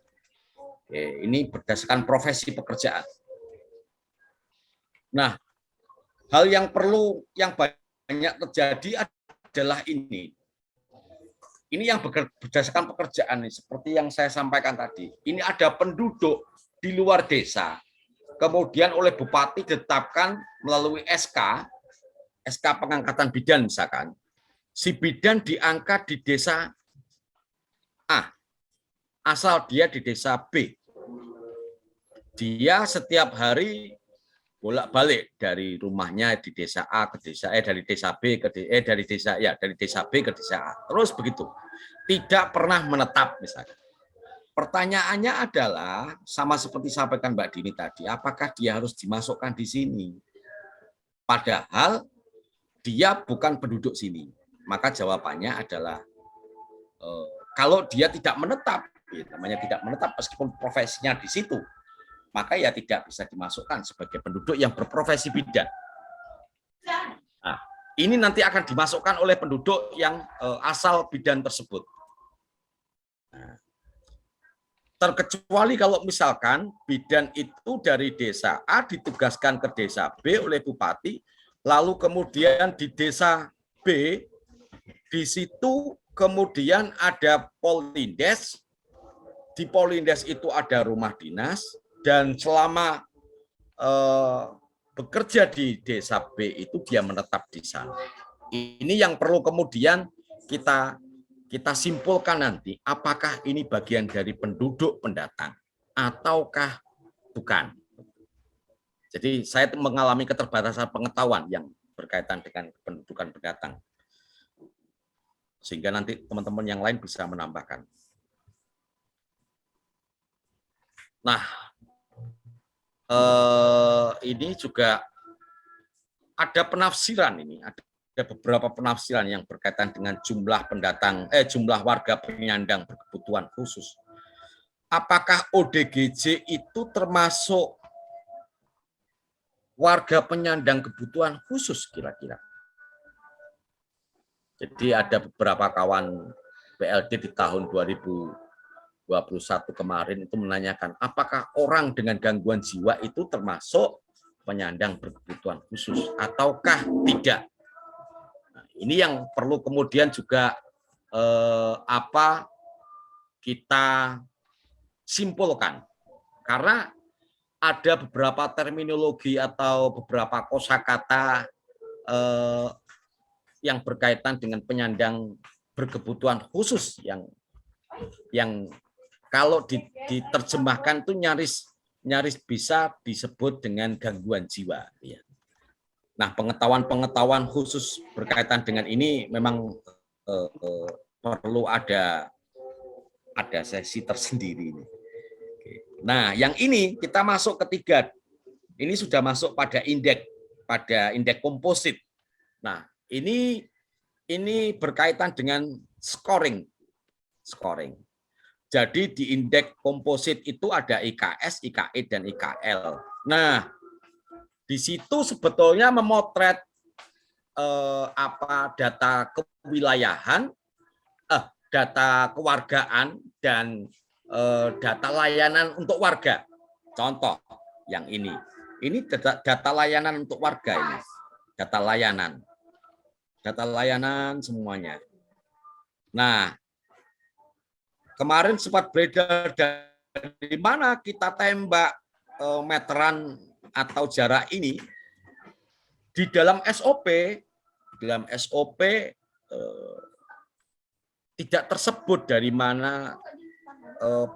Ini berdasarkan profesi pekerjaan. Nah, hal yang banyak terjadi adalah ini. Ini yang berdasarkan pekerjaan nih, seperti yang saya sampaikan tadi. Ini ada penduduk di luar desa, kemudian oleh bupati ditetapkan melalui SK pengangkatan bidan misalkan. Si bidan diangkat di desa A, asal dia di desa B. Dia setiap hari bolak-balik dari rumahnya di desa A ke desa dari desa B ke dari desa B ke desa A. Terus begitu. Tidak pernah menetap misalnya. Pertanyaannya adalah sama seperti sampaikan Mbak Dini tadi, apakah dia harus dimasukkan di sini? Padahal dia bukan penduduk sini. Maka jawabannya adalah kalau dia tidak menetap, namanya tidak menetap meskipun profesinya di situ, maka ya tidak bisa dimasukkan sebagai penduduk yang berprofesi bidan. Nah, ini nanti akan dimasukkan oleh penduduk yang asal bidan tersebut. Nah, terkecuali kalau misalkan bidan itu dari desa A ditugaskan ke desa B oleh bupati, lalu kemudian di desa B, di situ kemudian ada Polindes, di Polindes itu ada rumah dinas, dan selama bekerja di desa B itu dia menetap di sana. Ini yang perlu kemudian kita simpulkan nanti, apakah ini bagian dari penduduk pendatang ataukah bukan. Jadi saya mengalami keterbatasan pengetahuan yang berkaitan dengan pendudukan pendatang. Sehingga nanti teman-teman yang lain bisa menambahkan. Nah, ini juga ada penafsiran ini, ada beberapa penafsiran yang berkaitan dengan jumlah pendatang, jumlah warga penyandang berkebutuhan khusus. Apakah ODGJ itu termasuk warga penyandang kebutuhan khusus kira-kira? Jadi ada beberapa kawan PLD di tahun 2021 kemarin itu menanyakan apakah orang dengan gangguan jiwa itu termasuk penyandang berkebutuhan khusus ataukah tidak. Nah, ini yang perlu kemudian juga kita simpulkan, karena ada beberapa terminologi atau beberapa kosakata yang berkaitan dengan penyandang berkebutuhan khusus yang kalau diterjemahkan itu nyaris bisa disebut dengan gangguan jiwa. Nah, pengetahuan khusus berkaitan dengan ini memang perlu ada sesi tersendiri. Nah, yang ini kita masuk ketiga. Ini sudah masuk pada indeks komposit. Nah, ini berkaitan dengan scoring. Jadi di indeks komposit itu ada IKS, IKE, dan IKL. Nah, di situ sebetulnya memotret data kewilayahan, data kewargaan, dan data layanan untuk warga. Contoh yang ini data layanan untuk warga ini, data layanan semuanya. Nah, kemarin sempat beredar dari mana kita tembak meteran atau jarak ini di dalam SOP. Tidak tersebut dari mana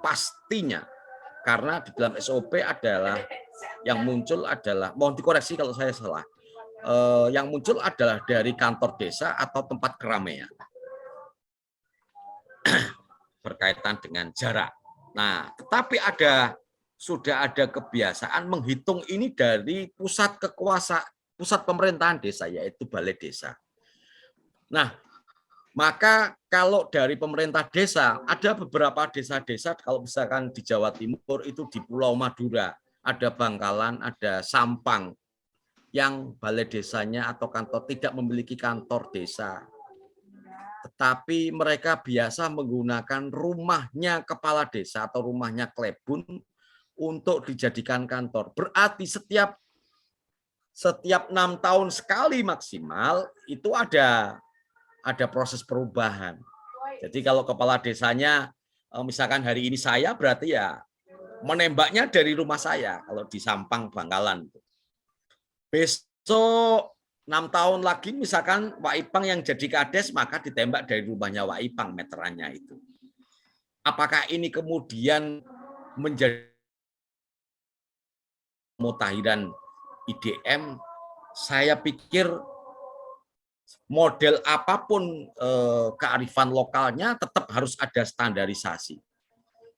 pastinya, karena di dalam SOP adalah yang muncul adalah, mohon dikoreksi kalau saya salah, yang muncul adalah dari kantor desa atau tempat keramaian berkaitan dengan jarak. Nah, tetapi ada sudah ada kebiasaan menghitung ini dari pusat pemerintahan desa, yaitu balai desa. Nah, maka kalau dari pemerintah desa, ada beberapa desa-desa, kalau misalkan di Jawa Timur itu di Pulau Madura, ada Bangkalan, ada Sampang, yang balai desanya atau kantor tidak memiliki kantor desa. Tetapi mereka biasa menggunakan rumahnya kepala desa atau rumahnya klebun untuk dijadikan kantor. Berarti setiap 6 tahun sekali maksimal itu ada proses perubahan. Jadi kalau kepala desanya misalkan hari ini saya, berarti ya menembaknya dari rumah saya kalau di Sampang Bangkalan. Besok 6 tahun lagi misalkan Wak Ipang yang jadi kades, maka ditembak dari rumahnya Wak Ipang meterannya itu. Apakah ini kemudian menjadi mutahiran IDM? Saya pikir model apapun kearifan lokalnya tetap harus ada standarisasi.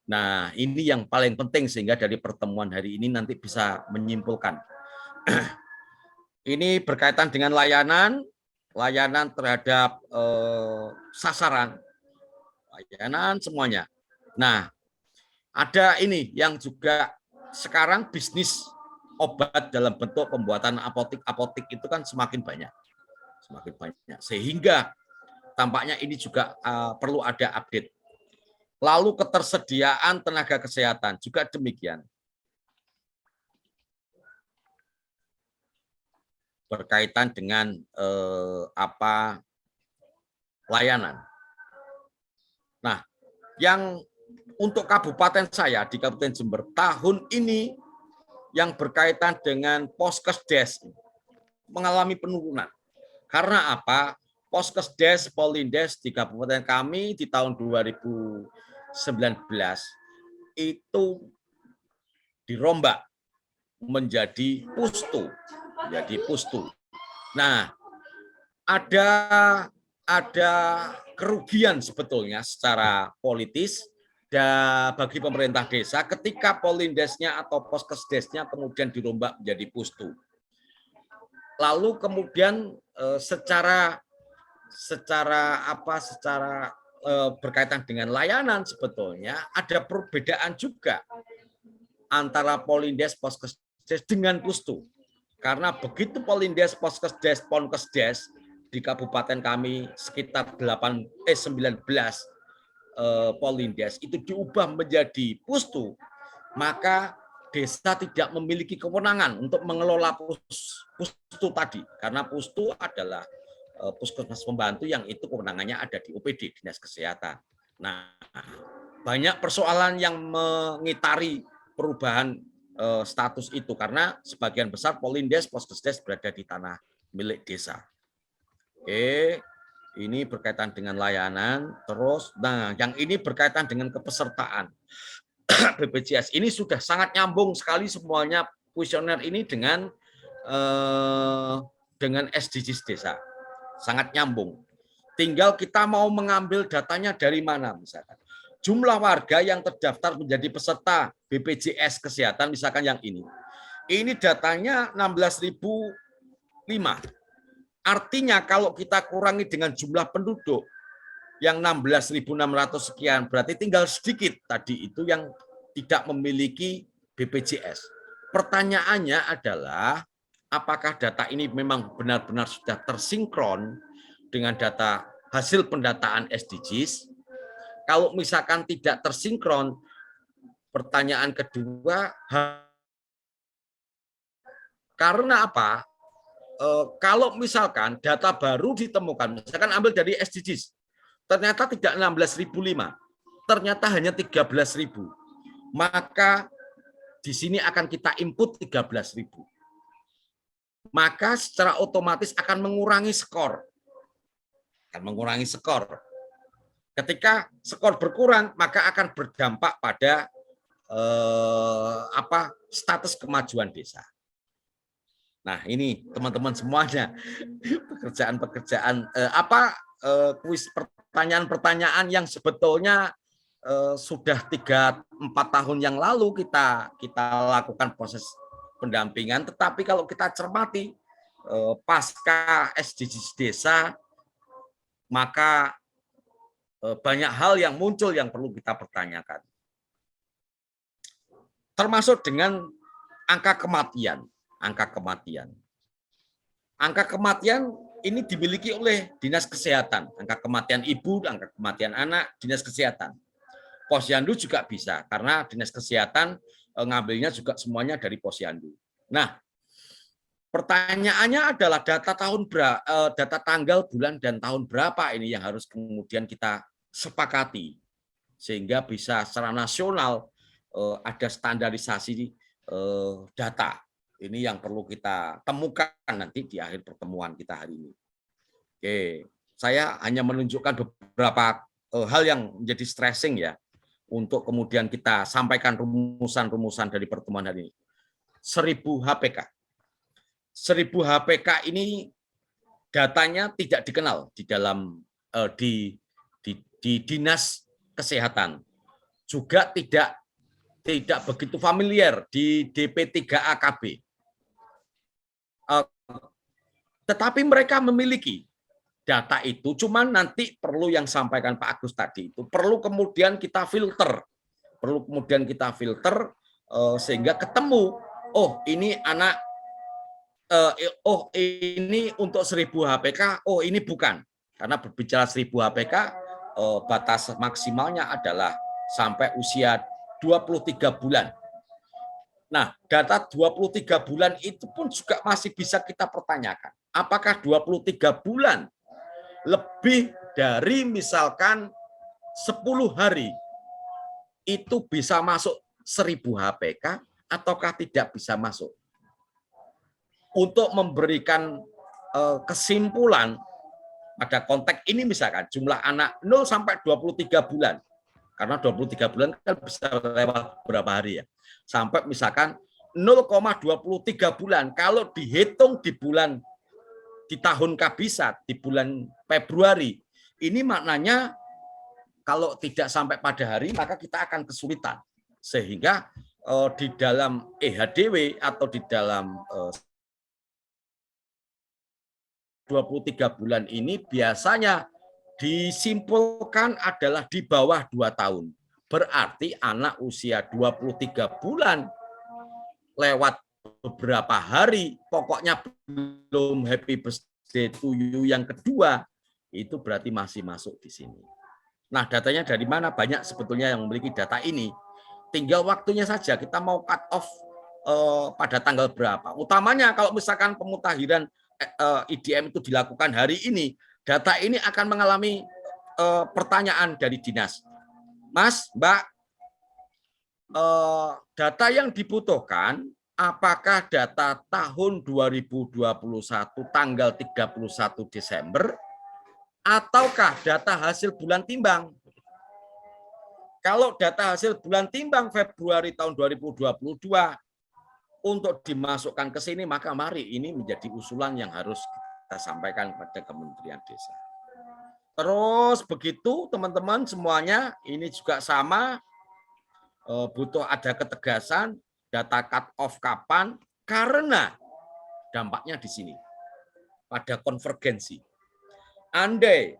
Nah, ini yang paling penting sehingga dari pertemuan hari ini nanti bisa menyimpulkan. Ini berkaitan dengan layanan terhadap sasaran, layanan semuanya. Nah, ada ini yang juga sekarang bisnis obat dalam bentuk pembuatan apotik itu kan semakin banyak, sehingga tampaknya ini juga perlu ada update. Lalu ketersediaan tenaga kesehatan juga demikian. Berkaitan dengan layanan. Nah, yang untuk kabupaten saya di Kabupaten Jember tahun ini yang berkaitan dengan Poskesdes mengalami penurunan. Karena apa? Poskesdes, Polindes di kabupaten kami di tahun 2019 itu dirombak menjadi pustu. Nah, ada kerugian sebetulnya secara politis bagi pemerintah desa ketika Polindesnya atau Poskesdesnya kemudian dirombak menjadi pustu. Lalu kemudian secara berkaitan dengan layanan sebetulnya ada perbedaan juga antara Polindes, Poskesdes dengan pustu. Karena begitu Polindes, Poskesdes, Ponkesdes di kabupaten kami sekitar 19 Polindes itu diubah menjadi pustu, maka desa tidak memiliki kewenangan untuk mengelola pustu tadi, karena pustu adalah puskesmas pembantu yang itu kewenangannya ada di OPD, Dinas Kesehatan. Nah, banyak persoalan yang mengitari perubahan status itu karena sebagian besar Polindes, Poskesdes berada di tanah milik desa. Oke, ini berkaitan dengan layanan. Terus, nah yang ini berkaitan dengan kepesertaan. BPJS ini sudah sangat nyambung sekali semuanya kuesioner ini dengan SDGs desa. Sangat nyambung. Tinggal kita mau mengambil datanya dari mana misalkan. Jumlah warga yang terdaftar menjadi peserta BPJS Kesehatan misalkan yang ini. Ini datanya 16.005. Artinya kalau kita kurangi dengan jumlah penduduk yang 16.600 sekian, berarti tinggal sedikit tadi itu yang tidak memiliki BPJS. Pertanyaannya adalah apakah data ini memang benar-benar sudah tersinkron dengan data hasil pendataan SDGs? Kalau misalkan tidak tersinkron, pertanyaan kedua, karena apa? Kalau misalkan data baru ditemukan, misalkan ambil dari SDGs, ternyata tidak 16.005, ternyata hanya 13.000, maka di sini akan kita input 13.000. Maka secara otomatis akan mengurangi skor. Ketika skor berkurang, maka akan berdampak pada status kemajuan desa. Nah, ini teman-teman semuanya pekerjaan-pekerjaan kuis pertanyaan-pertanyaan yang sebetulnya sudah 3-4 tahun yang lalu kita lakukan proses pendampingan, tetapi kalau kita cermati pasca SDGs desa, maka banyak hal yang muncul yang perlu kita pertanyakan. Termasuk dengan angka kematian. Angka kematian ini dimiliki oleh Dinas Kesehatan. Angka kematian ibu, angka kematian anak, Dinas Kesehatan. Posyandu juga bisa, karena Dinas Kesehatan ngambilnya juga semuanya dari Posyandu. Nah, pertanyaannya adalah data tanggal, bulan, dan tahun berapa ini yang harus kemudian kita sepakati, sehingga bisa secara nasional ada standarisasi data. Ini yang perlu kita temukan nanti di akhir pertemuan kita hari ini. Oke, saya hanya menunjukkan beberapa hal yang menjadi stressing ya, untuk kemudian kita sampaikan rumusan-rumusan dari pertemuan hari ini. 1000 HPK. 1000 HPK ini datanya tidak dikenal di dalam di Dinas Kesehatan. Juga tidak begitu familiar di DP3AKB. Tetapi mereka memiliki data itu, cuman nanti perlu yang sampaikan Pak Agus tadi itu, perlu kemudian kita filter. Sehingga ketemu, oh ini anak, oh ini untuk 1000 HPK, oh ini bukan. Karena berbicara 1000 HPK, batas maksimalnya adalah sampai usia 23 bulan. Nah, data 23 bulan itu pun juga masih bisa kita pertanyakan. Apakah 23 bulan lebih dari misalkan 10 hari itu bisa masuk 1000 HPK ataukah tidak bisa masuk? Untuk memberikan kesimpulan pada konteks ini, misalkan jumlah anak 0 sampai 23 bulan. Karena 23 bulan kan bisa lewat berapa hari ya. Sampai misalkan 0,23 bulan. Kalau dihitung di tahun kabisat, di bulan Februari, ini maknanya kalau tidak sampai pada hari, maka kita akan kesulitan. Sehingga di dalam EHDW atau di dalam 23 bulan ini biasanya disimpulkan adalah di bawah 2 tahun. Berarti anak usia 23 bulan lewat beberapa hari, pokoknya belum happy birthday to you yang kedua, itu berarti masih masuk di sini. Nah, datanya dari mana? Banyak sebetulnya yang memiliki data ini. Tinggal waktunya saja, kita mau cut off pada tanggal berapa. Utamanya kalau misalkan pemutahiran IDM itu dilakukan hari ini, data ini akan mengalami pertanyaan dari dinas. Mas, Mbak, data yang dibutuhkan, apakah data tahun 2021 tanggal 31 Desember, ataukah data hasil bulan timbang? Kalau data hasil bulan timbang Februari tahun 2022 untuk dimasukkan ke sini, maka mari ini menjadi usulan yang harus kita sampaikan pada Kementerian Desa. Terus begitu teman-teman semuanya, ini juga sama, butuh ada ketegasan, data cut off kapan, karena dampaknya di sini, pada konvergensi. Andai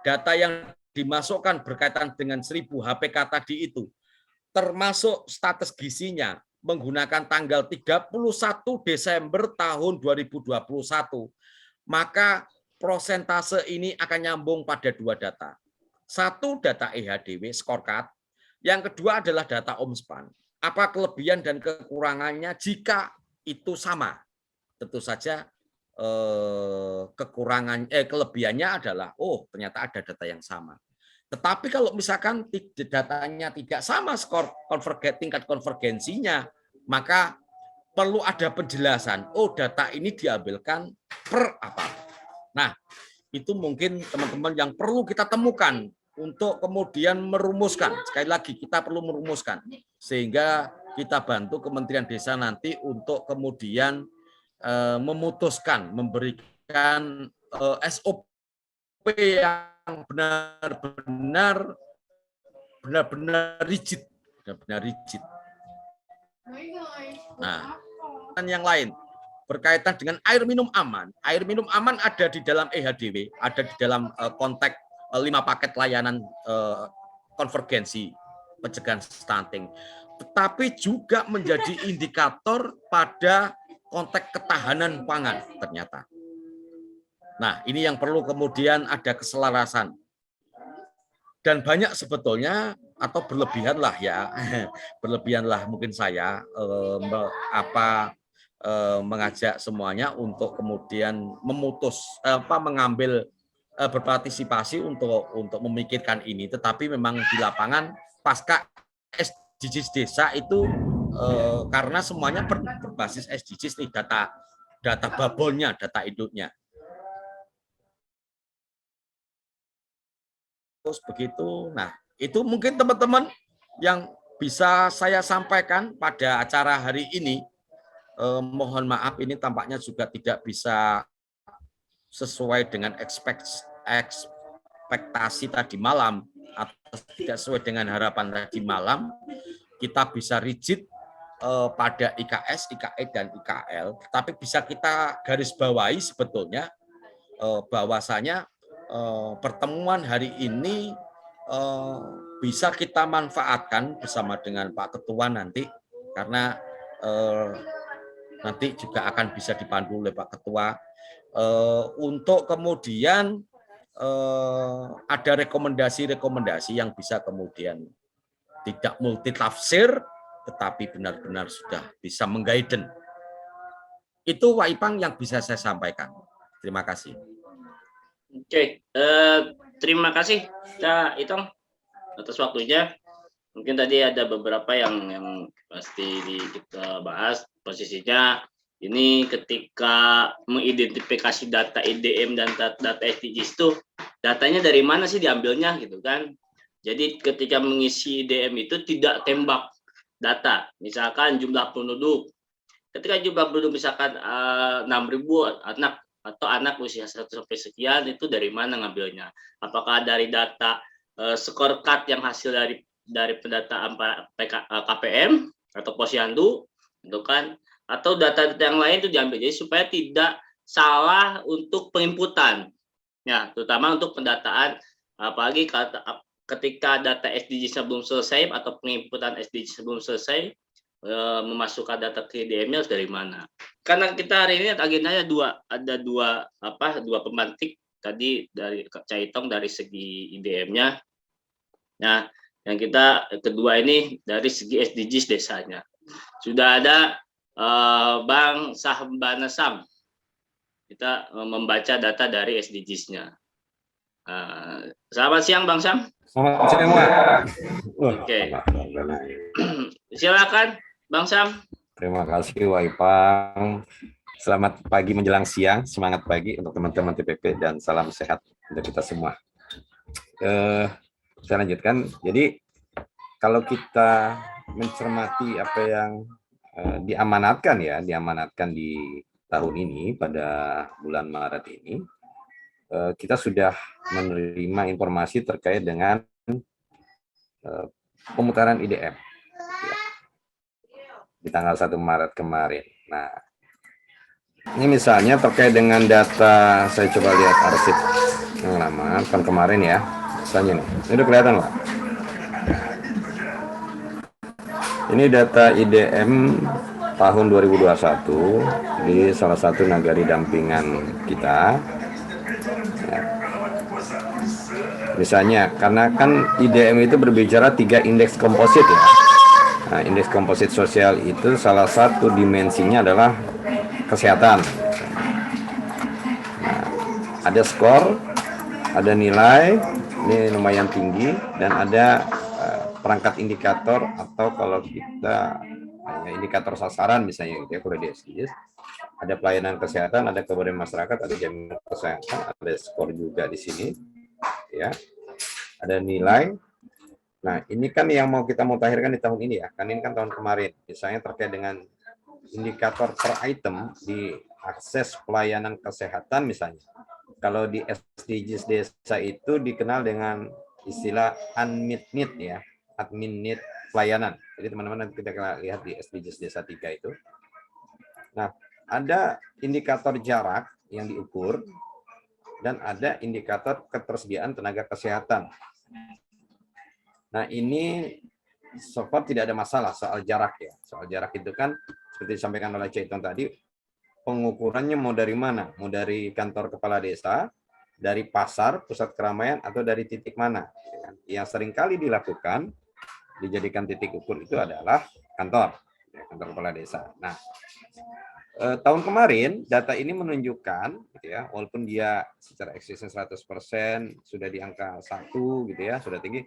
data yang dimasukkan berkaitan dengan 1000 HPK tadi itu, termasuk status gizinya, menggunakan tanggal 31 Desember tahun 2021, maka prosentase ini akan nyambung pada 2 data. Satu, data EHDW, scorecard. Yang kedua adalah data OMSPAN. Apa kelebihan dan kekurangannya jika itu sama? Tentu saja kelebihannya adalah, oh ternyata ada data yang sama. Tetapi kalau misalkan datanya tidak sama tingkat konvergensinya, maka perlu ada penjelasan. Oh, data ini diambilkan per apa? Nah, itu mungkin teman-teman yang perlu kita temukan untuk kemudian merumuskan. Sekali lagi, kita perlu merumuskan. Sehingga kita bantu Kementerian Desa nanti untuk kemudian memutuskan, memberikan SOP yang benar-benar benar-benar rigid, benar-benar rigid. Nah, dan yang lain berkaitan dengan air minum aman. Air minum aman ada di dalam EHDW, ada di dalam konteks 5 paket layanan konvergensi pencegahan stunting. Tetapi juga menjadi indikator pada konteks ketahanan pangan ternyata. Nah, ini yang perlu kemudian ada keselarasan. Dan banyak sebetulnya atau berlebihan lah ya, berlebihan lah mungkin saya mengajak semuanya untuk kemudian mengambil berpartisipasi untuk memikirkan ini. Tetapi memang di lapangan pasca SDGs desa itu karena semuanya berbasis SDGs nih, data babonnya, data induknya. Terus begitu. Nah, itu mungkin teman-teman yang bisa saya sampaikan pada acara hari ini. Mohon maaf ini tampaknya juga tidak bisa sesuai dengan ekspektasi tadi malam atau tidak sesuai dengan harapan tadi malam. Kita bisa rigid pada IKS, IKE, dan IKL, tapi bisa kita garis bawahi sebetulnya bahwasanya pertemuan hari ini bisa kita manfaatkan bersama dengan Pak Ketua nanti, karena nanti juga akan bisa dipandu oleh Pak Ketua untuk kemudian ada rekomendasi-rekomendasi yang bisa kemudian tidak multitafsir, tetapi benar-benar sudah bisa mengguiden. Itu Pak Ipang yang bisa saya sampaikan. Terima kasih. Oke, terima kasih Kak Itong atas waktunya. Mungkin tadi ada beberapa yang pasti kita bahas. Posisinya ini ketika mengidentifikasi data IDM dan data SDGs itu datanya dari mana sih diambilnya gitu kan. Jadi ketika mengisi IDM itu tidak tembak data, misalkan jumlah penduduk. Ketika jumlah penduduk misalkan 6.000 anak atau anak usia 1 sampai sekian, itu dari mana ngambilnya? Apakah dari data scorecard yang hasil dari pendataan KPM atau Posyandu, itu kan, atau data yang lain itu diambil, jadi supaya tidak salah untuk penginputan, ya, terutama untuk pendataan, apalagi ketika data SDGs belum selesai atau penginputan SDGs belum selesai, memasukkan data ke IDM-nya harus dari mana? Karena kita hari ini agendanya ada dua pemantik tadi dari Kak Caitong dari segi IDM-nya. Nah, yang kita kedua ini dari segi SDGs desanya. Sudah ada Bang Sahbana Sam. Kita membaca data dari SDGs-nya. Selamat siang Bang Sam. Selamat siang, Pak. Oke. Silakan Bang Sam. Terima kasih, Wak Ipang. Selamat pagi menjelang siang, semangat pagi untuk teman-teman TPP dan salam sehat untuk kita semua. Saya lanjutkan. Jadi kalau kita mencermati apa yang diamanatkan di tahun ini pada bulan Maret ini, kita sudah menerima informasi terkait dengan pemutaran IDM. Di tanggal 1 Maret kemarin. Nah, ini misalnya terkait dengan data, saya coba lihat arsip yang lama, tahun kemarin ya. Misalnya nih, ini udah kelihatan Pak. Ini data IDM tahun 2021 di salah satu nagari dampingan kita. Ya. Misalnya, karena kan IDM itu berbicara 3 indeks komposit ya. Nah, indeks komposit sosial itu salah satu dimensinya adalah kesehatan. Nah, ada skor, ada nilai, ini lumayan tinggi, dan ada perangkat indikator atau kalau kita indikator sasaran misalnya gitu ya, kalau di SDGs, ada pelayanan kesehatan, ada kemudian masyarakat, ada jaminan kesehatan, ada skor juga di sini, ya, ada nilai. Nah, ini kan yang mau kita mutakhirkan di tahun ini ya, kan ini kan tahun kemarin. Misalnya terkait dengan indikator per item di akses pelayanan kesehatan misalnya. Kalau di SDGs desa itu dikenal dengan istilah unmet need ya. admin need pelayanan. Jadi teman-teman nanti kita lihat di SDGs Desa 3 itu. Nah, ada indikator jarak yang diukur dan ada indikator ketersediaan tenaga kesehatan. Nah, ini so far tidak ada masalah soal jarak ya. Soal jarak itu kan seperti disampaikan oleh Caiton tadi, pengukurannya mau dari mana? Mau dari kantor kepala desa, dari pasar, pusat keramaian, atau dari titik mana? Yang seringkali dilakukan, dijadikan titik ukur itu adalah kantor kepala desa. Nah, tahun kemarin data ini menunjukkan, gitu ya, walaupun dia secara eksisten 100% sudah di angka 1, gitu ya, sudah tinggi,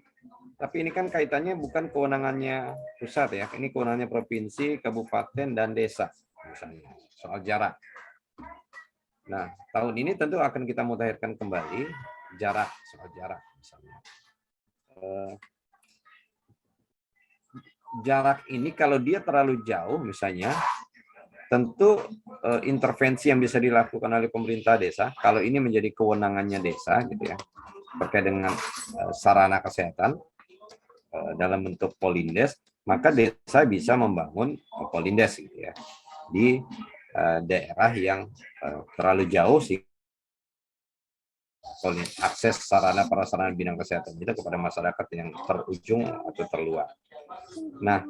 tapi ini kan kaitannya bukan kewenangannya pusat ya, ini kewenangannya provinsi, kabupaten, dan desa, misalnya soal jarak. Nah, tahun ini tentu akan kita mutakhirkan kembali jarak, soal jarak misalnya. Jarak ini kalau dia terlalu jauh misalnya, tentu intervensi yang bisa dilakukan oleh pemerintah desa, kalau ini menjadi kewenangannya desa, gitu ya, terkait dengan sarana kesehatan dalam bentuk polindes, maka desa bisa membangun polindes, gitu ya, di daerah yang terlalu jauh sih akses sarana prasarana bidang kesehatan itu kepada masyarakat yang terujung atau terluar. Nah,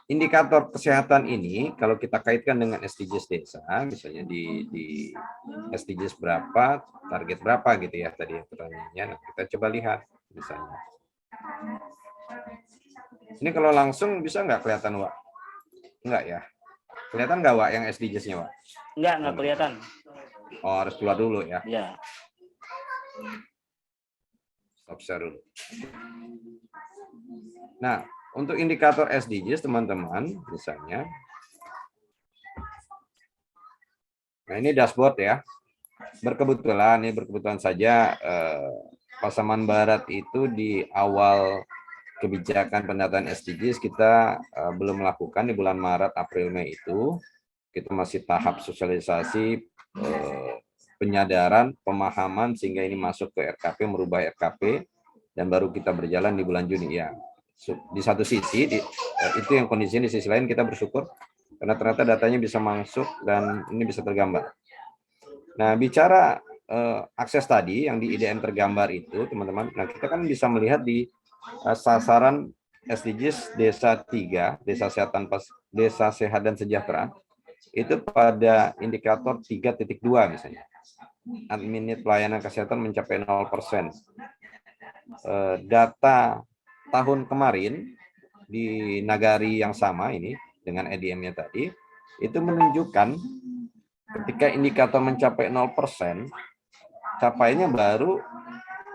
indikator kesehatan ini kalau kita kaitkan dengan SDGs desa, misalnya di SDGs berapa, target berapa gitu ya tadi pertanyaannya. Nah, kita coba lihat misalnya. Ini kalau langsung bisa nggak kelihatan, Wak? Enggak ya? Kelihatan nggak, Wak, yang SDGs-nya, Wak? Nggak kelihatan. Oh, harus keluar dulu ya. Ya. Stop share dulu. Nah, untuk indikator SDGs, teman-teman, misalnya. Nah, ini dashboard ya. Berkebetulan saja Pasaman Barat itu di awal kebijakan pendataan SDGs kita belum melakukan di bulan Maret, April, Mei itu. Kita masih tahap sosialisasi, penyadaran, pemahaman, sehingga ini masuk ke RKP, merubah RKP, dan baru kita berjalan di bulan Juni ya. Di satu sisi itu yang kondisinya, di sisi lain kita bersyukur karena ternyata datanya bisa masuk dan ini bisa tergambar. Nah, bicara akses tadi yang di IDM tergambar itu, teman-teman, nah kita kan bisa melihat di sasaran SDGs Desa 3, Desa Sehat dan Sejahtera, itu pada indikator 3.2 misalnya. Admin need pelayanan kesehatan mencapai 0%. Data tahun kemarin di Nagari yang sama ini dengan EDM-nya tadi itu menunjukkan ketika indikator mencapai 0%, capainya baru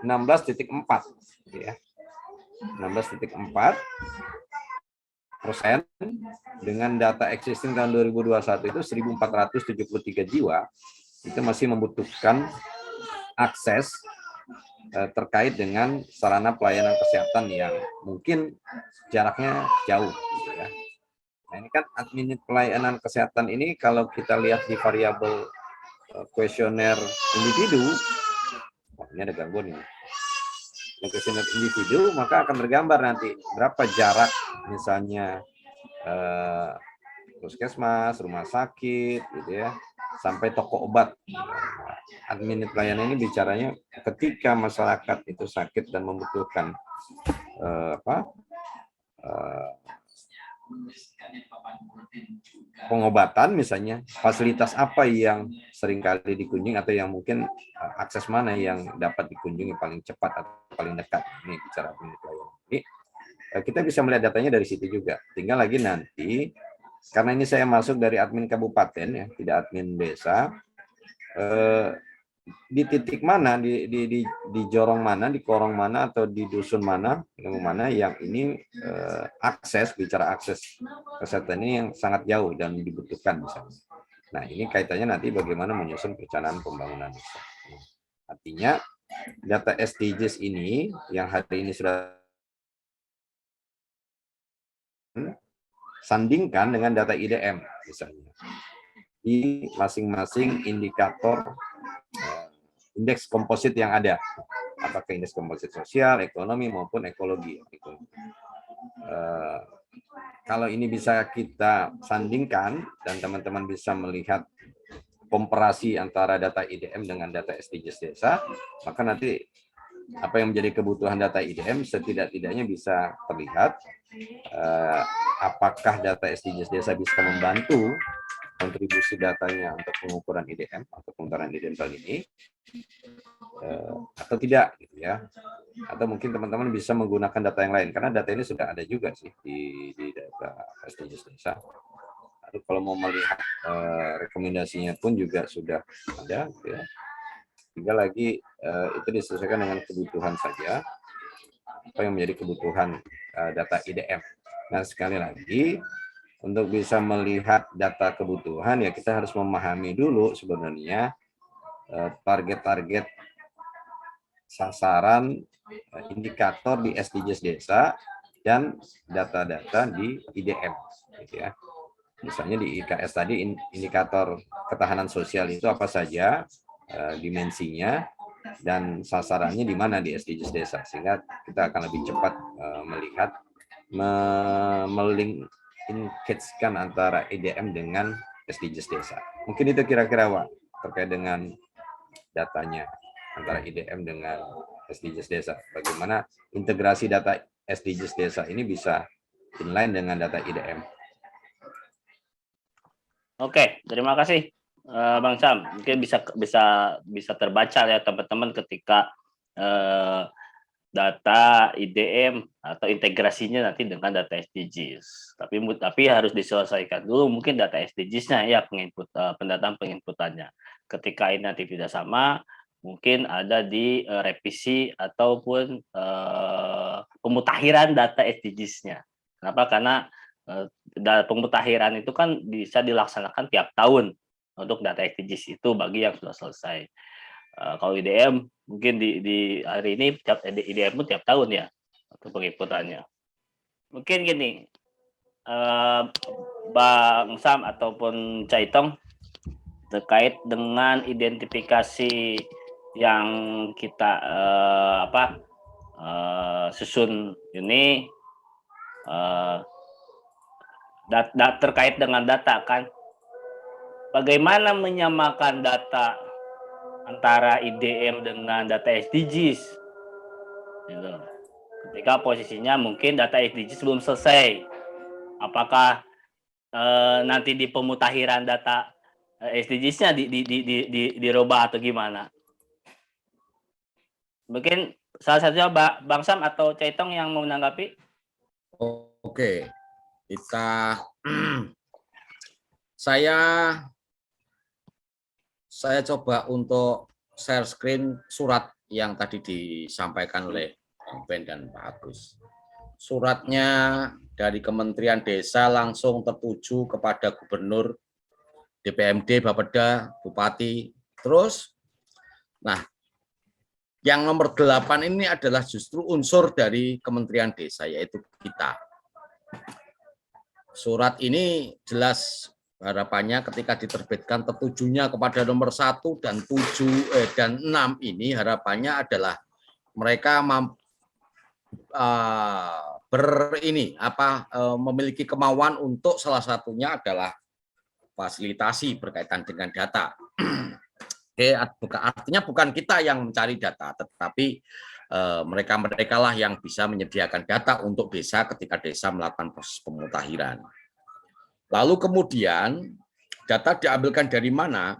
16.4 ya. 16.4% dengan data existing tahun 2021 itu 1.473 jiwa itu masih membutuhkan akses terkait dengan sarana pelayanan kesehatan yang mungkin jaraknya jauh, gitu ya. Nah, ini kan admin pelayanan kesehatan ini kalau kita lihat di variabel kuesioner individu, ini ada gangguan ini. Kuesioner individu, maka akan tergambar nanti berapa jarak misalnya puskesmas, rumah sakit, gitu ya, sampai toko obat. Admin pelayanan ini bicaranya ketika masyarakat itu sakit dan membutuhkan pengobatan misalnya, fasilitas apa yang seringkali dikunjungi atau yang mungkin akses mana yang dapat dikunjungi paling cepat atau paling dekat. Ini bicara admin pelayanan. Ini kita bisa melihat datanya dari situ juga. Tinggal lagi nanti, karena ini saya masuk dari admin kabupaten ya, tidak admin desa, di titik mana, di jorong mana, di korong mana, atau di dusun mana, yang ini akses, bicara akses kesehatan ini yang sangat jauh dan dibutuhkan misalnya. Nah, ini kaitannya nanti bagaimana menyusun perencanaan pembangunan desa. Artinya data SDGs ini yang hari ini sudah sandingkan dengan data IDM misalnya di masing-masing indikator indeks komposit yang ada. apakah indeks komposisi sosial, ekonomi maupun ekologi. Kalau ini bisa kita sandingkan dan teman-teman bisa melihat komparasi antara data IDM dengan data SDGs desa, maka nanti apa yang menjadi kebutuhan data IDM setidak-tidaknya bisa terlihat apakah data SDGs desa bisa membantu kontribusi datanya untuk pengukuran IDM atau pengutaran IDM tahun ini atau tidak gitu ya. Atau mungkin teman-teman bisa menggunakan data yang lain karena data ini sudah ada juga sih di data SDGs desa. Lalu kalau mau melihat rekomendasinya pun juga sudah ada gitu ya. Tinggal lagi itu disesuaikan dengan kebutuhan saja, apa yang menjadi kebutuhan data IDM. Nah, sekali lagi, untuk bisa melihat data kebutuhan, ya kita harus memahami dulu sebenarnya target-target sasaran indikator di SDGs desa dan data-data di IDM. Gitu ya. Misalnya di IKS tadi, indikator ketahanan sosial itu apa saja, dimensinya dan sasarannya di mana di SDGs desa, sehingga kita akan lebih cepat melihat melink-in-catch-kan antara IDM dengan SDGs desa. Mungkin itu kira-kira Wak, terkait dengan datanya antara IDM dengan SDGs desa. Bagaimana integrasi data SDGs desa ini bisa inline dengan data IDM. Oke, terima kasih Bang Sam. Mungkin bisa terbaca ya teman-teman ketika data IDM atau integrasinya nanti dengan data SDGs. Tapi harus diselesaikan dulu mungkin data SDGs-nya ya pendataan penginputannya. Ketika ini nanti tidak sama, mungkin ada di revisi ataupun pemutakhiran data SDGs-nya. Kenapa? Karena pemutakhiran itu kan bisa dilaksanakan tiap tahun untuk data SDGs itu bagi yang sudah selesai. Kalau IDM mungkin di hari ini IDM pun tiap tahun ya untuk penginputannya. Mungkin gini, Bang Sam ataupun Caitong terkait dengan identifikasi yang kita susun ini terkait dengan data kan, bagaimana menyamakan data antara IDM dengan data SDGs gitu. Ketika posisinya mungkin data SDGs belum selesai, apakah nanti di pemutakhiran data SDGs-nya dirubah atau gimana? Mungkin salah satunya Bang Sam atau Caitong yang mau menanggapi. Oke, kita saya coba untuk share screen surat yang tadi disampaikan oleh Bang Ben dan Pak Agus. Suratnya dari Kementerian Desa langsung tertuju kepada Gubernur, DPMD, Bapeda, Bupati. Terus, nah, yang nomor 8 ini adalah justru unsur dari Kementerian Desa, yaitu kita. Surat ini jelas harapannya ketika diterbitkan tertujunya kepada nomor 1 dan 7 dan 6 ini harapannya adalah mereka memiliki kemauan untuk salah satunya adalah fasilitasi berkaitan dengan data. Oke, artinya bukan kita yang mencari data, tetapi mereka lah yang bisa menyediakan data untuk desa ketika desa melakukan proses pemutakhiran. Lalu kemudian data diambilkan dari mana?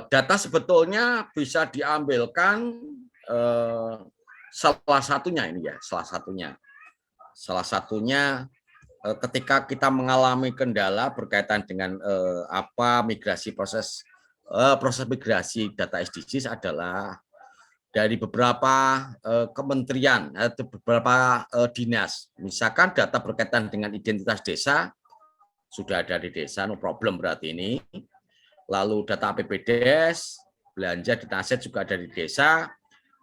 Data sebetulnya bisa diambilkan salah satunya ketika kita mengalami kendala berkaitan dengan proses migrasi data SDGs adalah dari beberapa kementerian atau beberapa dinas. Misalkan data berkaitan dengan identitas desa sudah ada di desa, no problem berarti ini. Lalu data APBDes, belanja data aset juga ada di desa.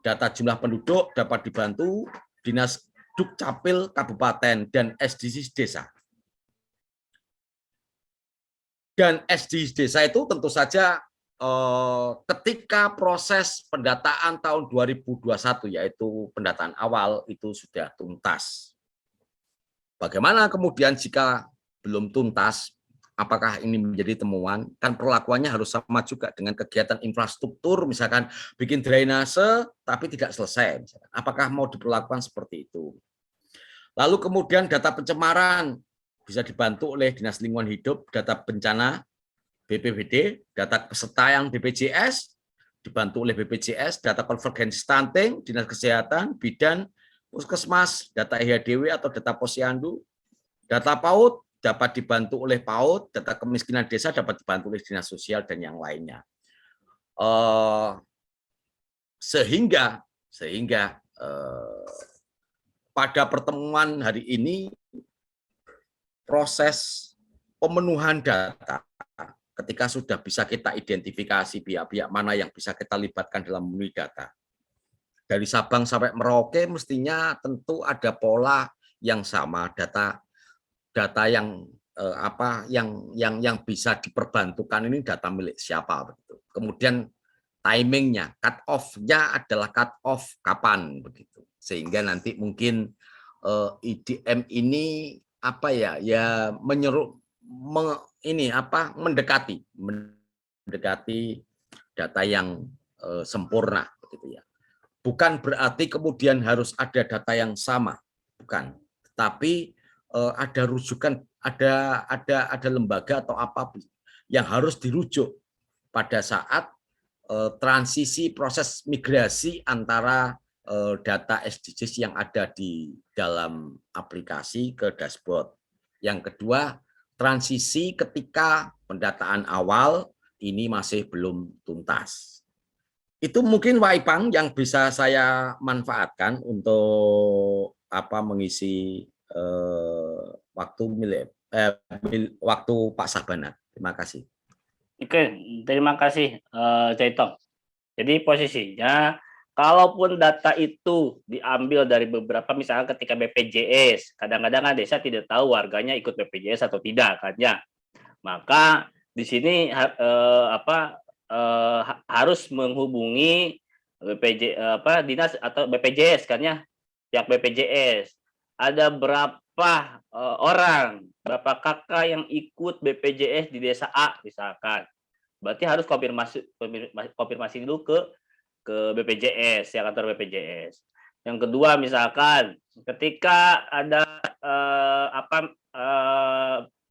Data jumlah penduduk dapat dibantu Dinas Dukcapil Kabupaten dan SDGs Desa. Dan SDGs Desa itu tentu saja ketika proses pendataan tahun 2021 yaitu pendataan awal itu sudah tuntas. Bagaimana kemudian jika belum tuntas, apakah ini menjadi temuan? Kan perlakuannya harus sama juga dengan kegiatan infrastruktur, misalkan bikin drainase tapi tidak selesai. Misalkan. Apakah mau diperlakukan seperti itu? Lalu kemudian data pencemaran bisa dibantu oleh Dinas Lingkungan Hidup, data bencana BPBD, data kesetayaan BPJS, dibantu oleh BPJS, data konvergensi stunting, Dinas Kesehatan, Bidan, Puskesmas, data IHDW atau data posyandu, data PAUD dapat dibantu oleh PAUD, data kemiskinan desa dapat dibantu oleh Dinas Sosial dan yang lainnya. Sehingga pada pertemuan hari ini proses pemenuhan data ketika sudah bisa kita identifikasi pihak-pihak mana yang bisa kita libatkan dalam memenuhi data. Dari Sabang sampai Merauke mestinya tentu ada pola yang sama, data yang yang bisa diperbantukan ini data milik siapa begitu. Kemudian timingnya, cut off-nya adalah cut off kapan begitu. Sehingga nanti mungkin IDM ini mendekati data yang sempurna begitu ya. Bukan berarti kemudian harus ada data yang sama, bukan. Tapi ada rujukan, ada lembaga atau apa yang harus dirujuk pada saat transisi proses migrasi antara data SDGs yang ada di dalam aplikasi ke dashboard. Yang kedua, transisi ketika pendataan awal ini masih belum tuntas. Itu mungkin Pak Ipang yang bisa saya manfaatkan untuk mengisi waktu Pak Sabana. Terima kasih. Oke, terima kasih Caitong. Jadi posisinya kalaupun data itu diambil dari beberapa, misalnya ketika BPJS, kadang-kadang kan desa tidak tahu warganya ikut BPJS atau tidak kan ya. Maka di sini harus menghubungi dinas atau BPJS kan ya, pihak BPJS. Ada berapa orang, berapa kakak yang ikut BPJS di desa A misalkan. Berarti harus konfirmasi dulu ke BPJS, ya kantor BPJS. Yang kedua misalkan ketika ada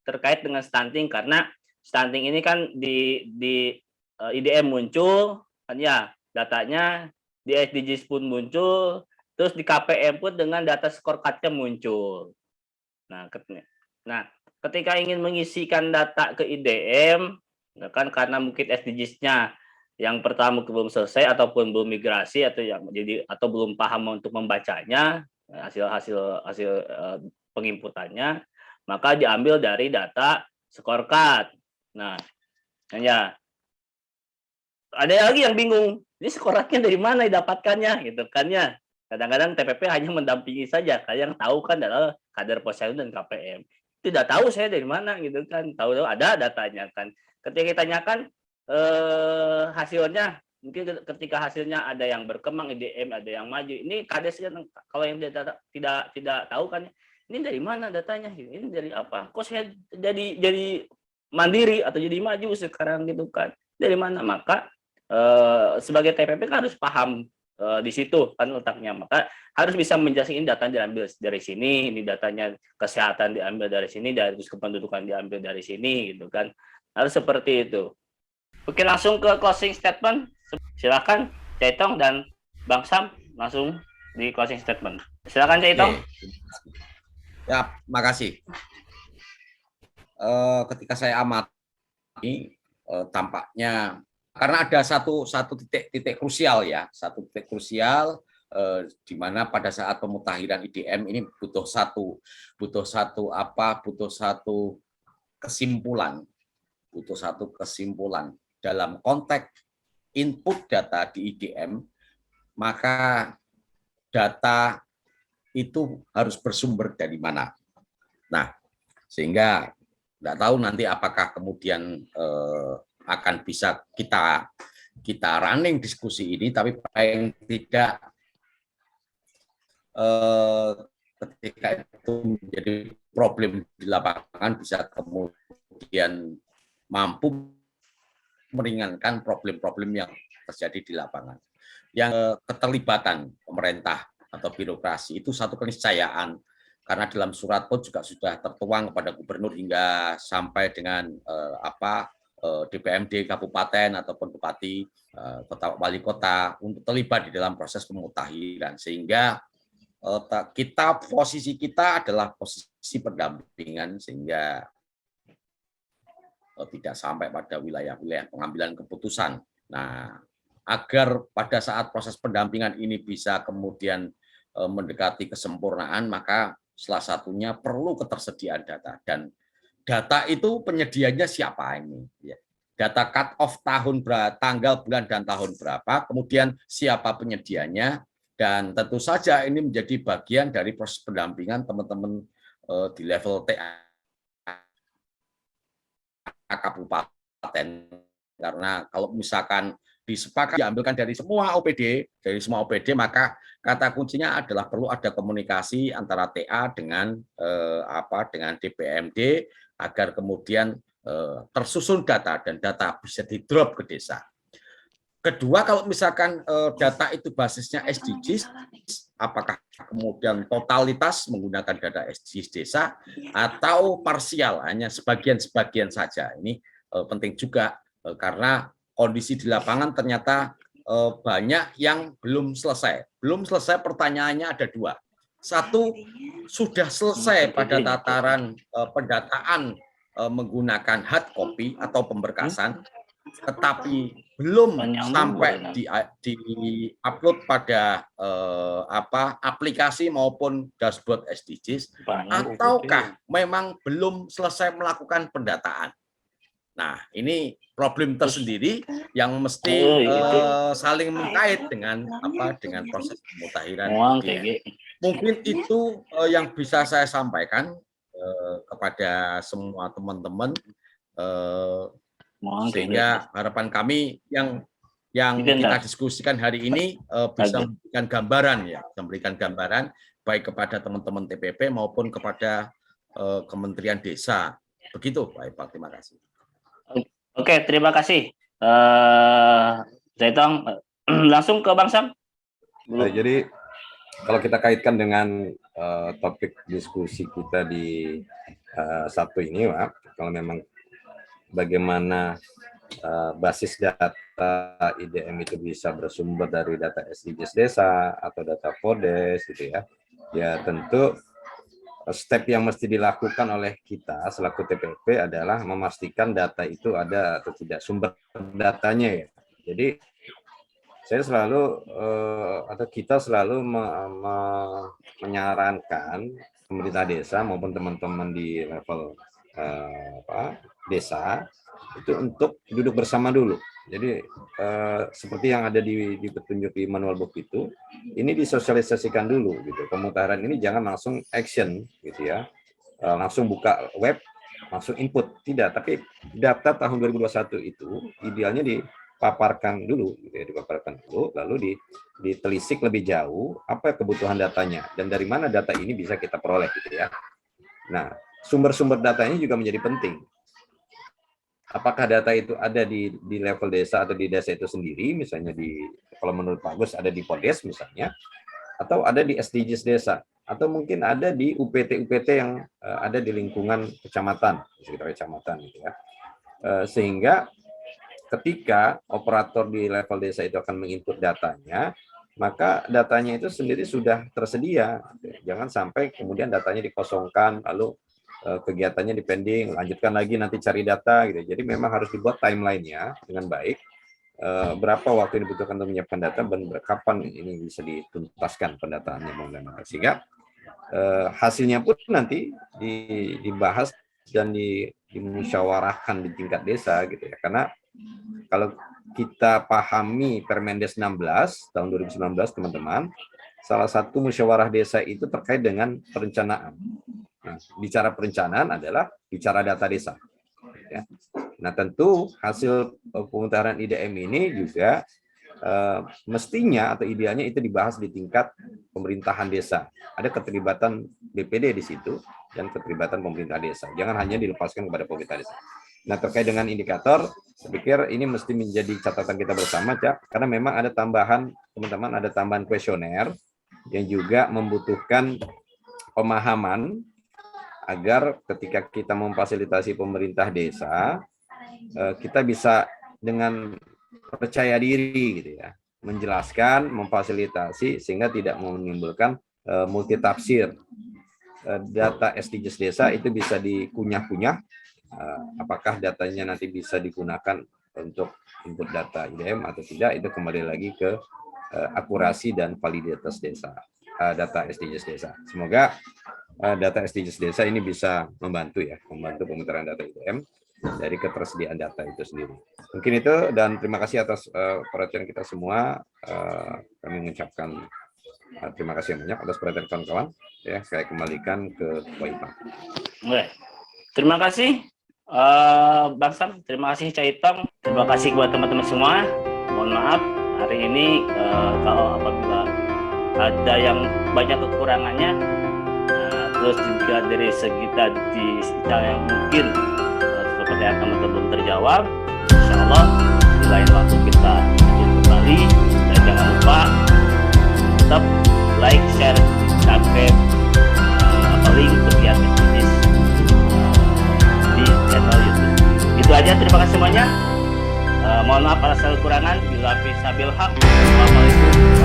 terkait dengan stunting, karena stunting ini kan di IDM muncul kan ya, datanya di SDGs pun muncul, terus di KPM pun dengan data scorecard-nya muncul. Nah, ketika ingin mengisikan data ke IDM kan karena mungkin SDGs-nya yang pertama belum selesai ataupun belum migrasi atau belum paham untuk membacanya, hasil penginputannya, maka diambil dari data scorecard. Nah, ya ada lagi yang bingung, ini scorecard-nya dari mana didapatkannya gitu kan ya. Kadang-kadang TPP hanya mendampingi saja, yang tahu kan adalah kader posyandu dan KPM. Tidak tahu saya dari mana gitu kan, tahu ada datanya kan. Ketika ditanyakan hasilnya, mungkin ketika hasilnya ada yang berkembang IDM, ada yang maju. Ini kades kan, kalau yang tidak tahu kan, ini dari mana datanya? Ini dari apa? Kok saya jadi mandiri atau jadi maju sekarang gitu kan? Dari mana? Maka sebagai TPP kan harus paham di situ kan letaknya. Maka harus bisa menjelaskan ini datanya diambil dari sini, ini datanya kesehatan diambil dari sini, dari kependudukan diambil dari sini gitu kan. Harus seperti itu. Oke, langsung ke closing statement. Silakan Caitong dan Bang Sam langsung di closing statement. Silakan Caitong. Ya, makasih. Ketika saya amati tampaknya karena ada satu titik krusial ya, di mana pada saat pemutahiran IDM ini butuh satu kesimpulan dalam konteks input data di IDM, maka data itu harus bersumber dari mana. Nah, sehingga tidak tahu nanti apakah kemudian akan bisa kita running diskusi ini, tapi paling tidak ketika itu menjadi problem di lapangan bisa kemudian mampu meringankan problem-problem yang terjadi di lapangan. Yang keterlibatan pemerintah atau birokrasi itu satu keniscayaan, karena dalam surat pun juga sudah tertuang kepada gubernur hingga sampai dengan DPMD kabupaten ataupun bupati, kota wali kota untuk terlibat di dalam proses pemutahiran, sehingga posisi kita adalah posisi pendampingan, sehingga tidak sampai pada wilayah-wilayah pengambilan keputusan. Nah, agar pada saat proses pendampingan ini bisa kemudian mendekati kesempurnaan, maka salah satunya perlu ketersediaan data. Dan data itu penyedianya siapa ini? Data cut off tanggal, bulan, dan tahun berapa, kemudian siapa penyedianya, dan tentu saja ini menjadi bagian dari proses pendampingan teman-teman di level TA kabupaten, karena kalau misalkan disepakati diambilkan dari semua OPD, maka kata kuncinya adalah perlu ada komunikasi antara TA dengan dengan DPMD agar kemudian tersusun data dan data bisa di-drop ke desa. Kedua, kalau misalkan data itu basisnya SDGs, apakah kemudian totalitas menggunakan data SDGs desa atau parsial, hanya sebagian-sebagian saja. Ini penting juga karena kondisi di lapangan ternyata banyak yang belum selesai. Belum selesai, pertanyaannya ada dua. Satu, sudah selesai pada tataran pendataan menggunakan hard copy atau pemberkasan, tetapi belum sampai di-upload pada aplikasi maupun dashboard SDGs, ataukah memang belum selesai melakukan pendataan. Nah, ini problem tersendiri yang mesti saling mengkait dengan dengan proses pemutahiran. Mungkin itu yang bisa saya sampaikan kepada semua teman-teman, sehingga harapan kami yang kita diskusikan hari ini bisa memberikan gambaran baik kepada teman-teman TPP maupun kepada Kementerian Desa. Begitu, Pak. Terima kasih. Oke, terima kasih. Zaitong, langsung ke Bang Sam. Jadi kalau kita kaitkan dengan topik diskusi kita di Sabtu ini, Pak, kalau memang bagaimana basis data IDM itu bisa bersumber dari data SDGs desa atau data PODES gitu ya. Ya tentu step yang mesti dilakukan oleh kita selaku TPP adalah memastikan data itu ada atau tidak sumber datanya ya. Jadi saya selalu atau kita selalu menyarankan pemerintah desa maupun teman-teman di level desa itu untuk duduk bersama dulu. Jadi seperti yang ada di petunjuk di manual book itu, ini disosialisasikan dulu gitu. Pemutahiran ini jangan langsung action gitu ya, langsung buka web, langsung input, tidak. Tapi data tahun 2021 itu idealnya dipaparkan dulu, gitu ya, lalu ditelisik lebih jauh apa kebutuhan datanya dan dari mana data ini bisa kita peroleh gitu ya. Nah, sumber-sumber datanya juga menjadi penting. Apakah data itu ada di level desa atau di desa itu sendiri, misalnya kalau menurut Pak Gus ada di PODES misalnya, atau ada di SDGs desa, atau mungkin ada di UPT yang ada di lingkungan kecamatan, sekitar kecamatan gitu ya. Sehingga ketika operator di level desa itu akan menginput datanya, maka datanya itu sendiri sudah tersedia. Jangan sampai kemudian datanya dikosongkan, lalu kegiatannya dipending, lanjutkan lagi nanti cari data gitu. Jadi memang harus dibuat timeline-nya dengan baik. Berapa waktu yang dibutuhkan untuk menyiapkan data dan kapan ini bisa dituntaskan pendataannya, sehingga hasilnya pun nanti dibahas dan dimusyawarahkan di tingkat desa gitu ya. Karena kalau kita pahami Permendes 16 tahun 2019 teman-teman, salah satu musyawarah desa itu terkait dengan perencanaan. Nah, bicara perencanaan adalah bicara data desa. Ya. Nah, tentu hasil pemutaran IDM ini juga mestinya atau idealnya itu dibahas di tingkat pemerintahan desa. Ada keterlibatan BPD di situ dan keterlibatan pemerintah desa. Jangan hanya dilepaskan kepada pemerintah desa. Nah, terkait dengan indikator, saya pikir ini mesti menjadi catatan kita bersama, Cak, karena memang ada tambahan, teman-teman, ada tambahan kuesioner yang juga membutuhkan pemahaman agar ketika kita memfasilitasi pemerintah desa, kita bisa dengan percaya diri gitu ya, menjelaskan, memfasilitasi sehingga tidak menimbulkan multitafsir. Data SDGs desa itu bisa dikunyah-kunyah, apakah datanya nanti bisa digunakan untuk input data IDM atau tidak, itu kembali lagi ke akurasi dan validitas desa, data SDGs desa. Semoga data SDGs desa ini bisa membantu pemutaran data IDM dari ketersediaan data itu sendiri. Mungkin itu, dan terima kasih atas perhatian kita semua. Kami mengucapkan terima kasih banyak atas perhatian kawan-kawan. Ya, saya kembalikan ke Pak Ipang. Terima kasih Bang Sam, terima kasih Cak Itong, terima kasih buat teman-teman semua. Mohon maaf hari ini kalau apabila ada yang banyak kekurangannya, terus juga dari segi tadi yang mungkin seperti yang teman-teman belum terjawab. Insya Allah di lain waktu kita lanjut kembali, dan jangan lupa tetap like, share, subscribe, link kegiatan bisnis di channel YouTube. Itu aja, terima kasih semuanya. Mohon maaf atas kekurangan. Bila fisabil haq. Wassalamualaikum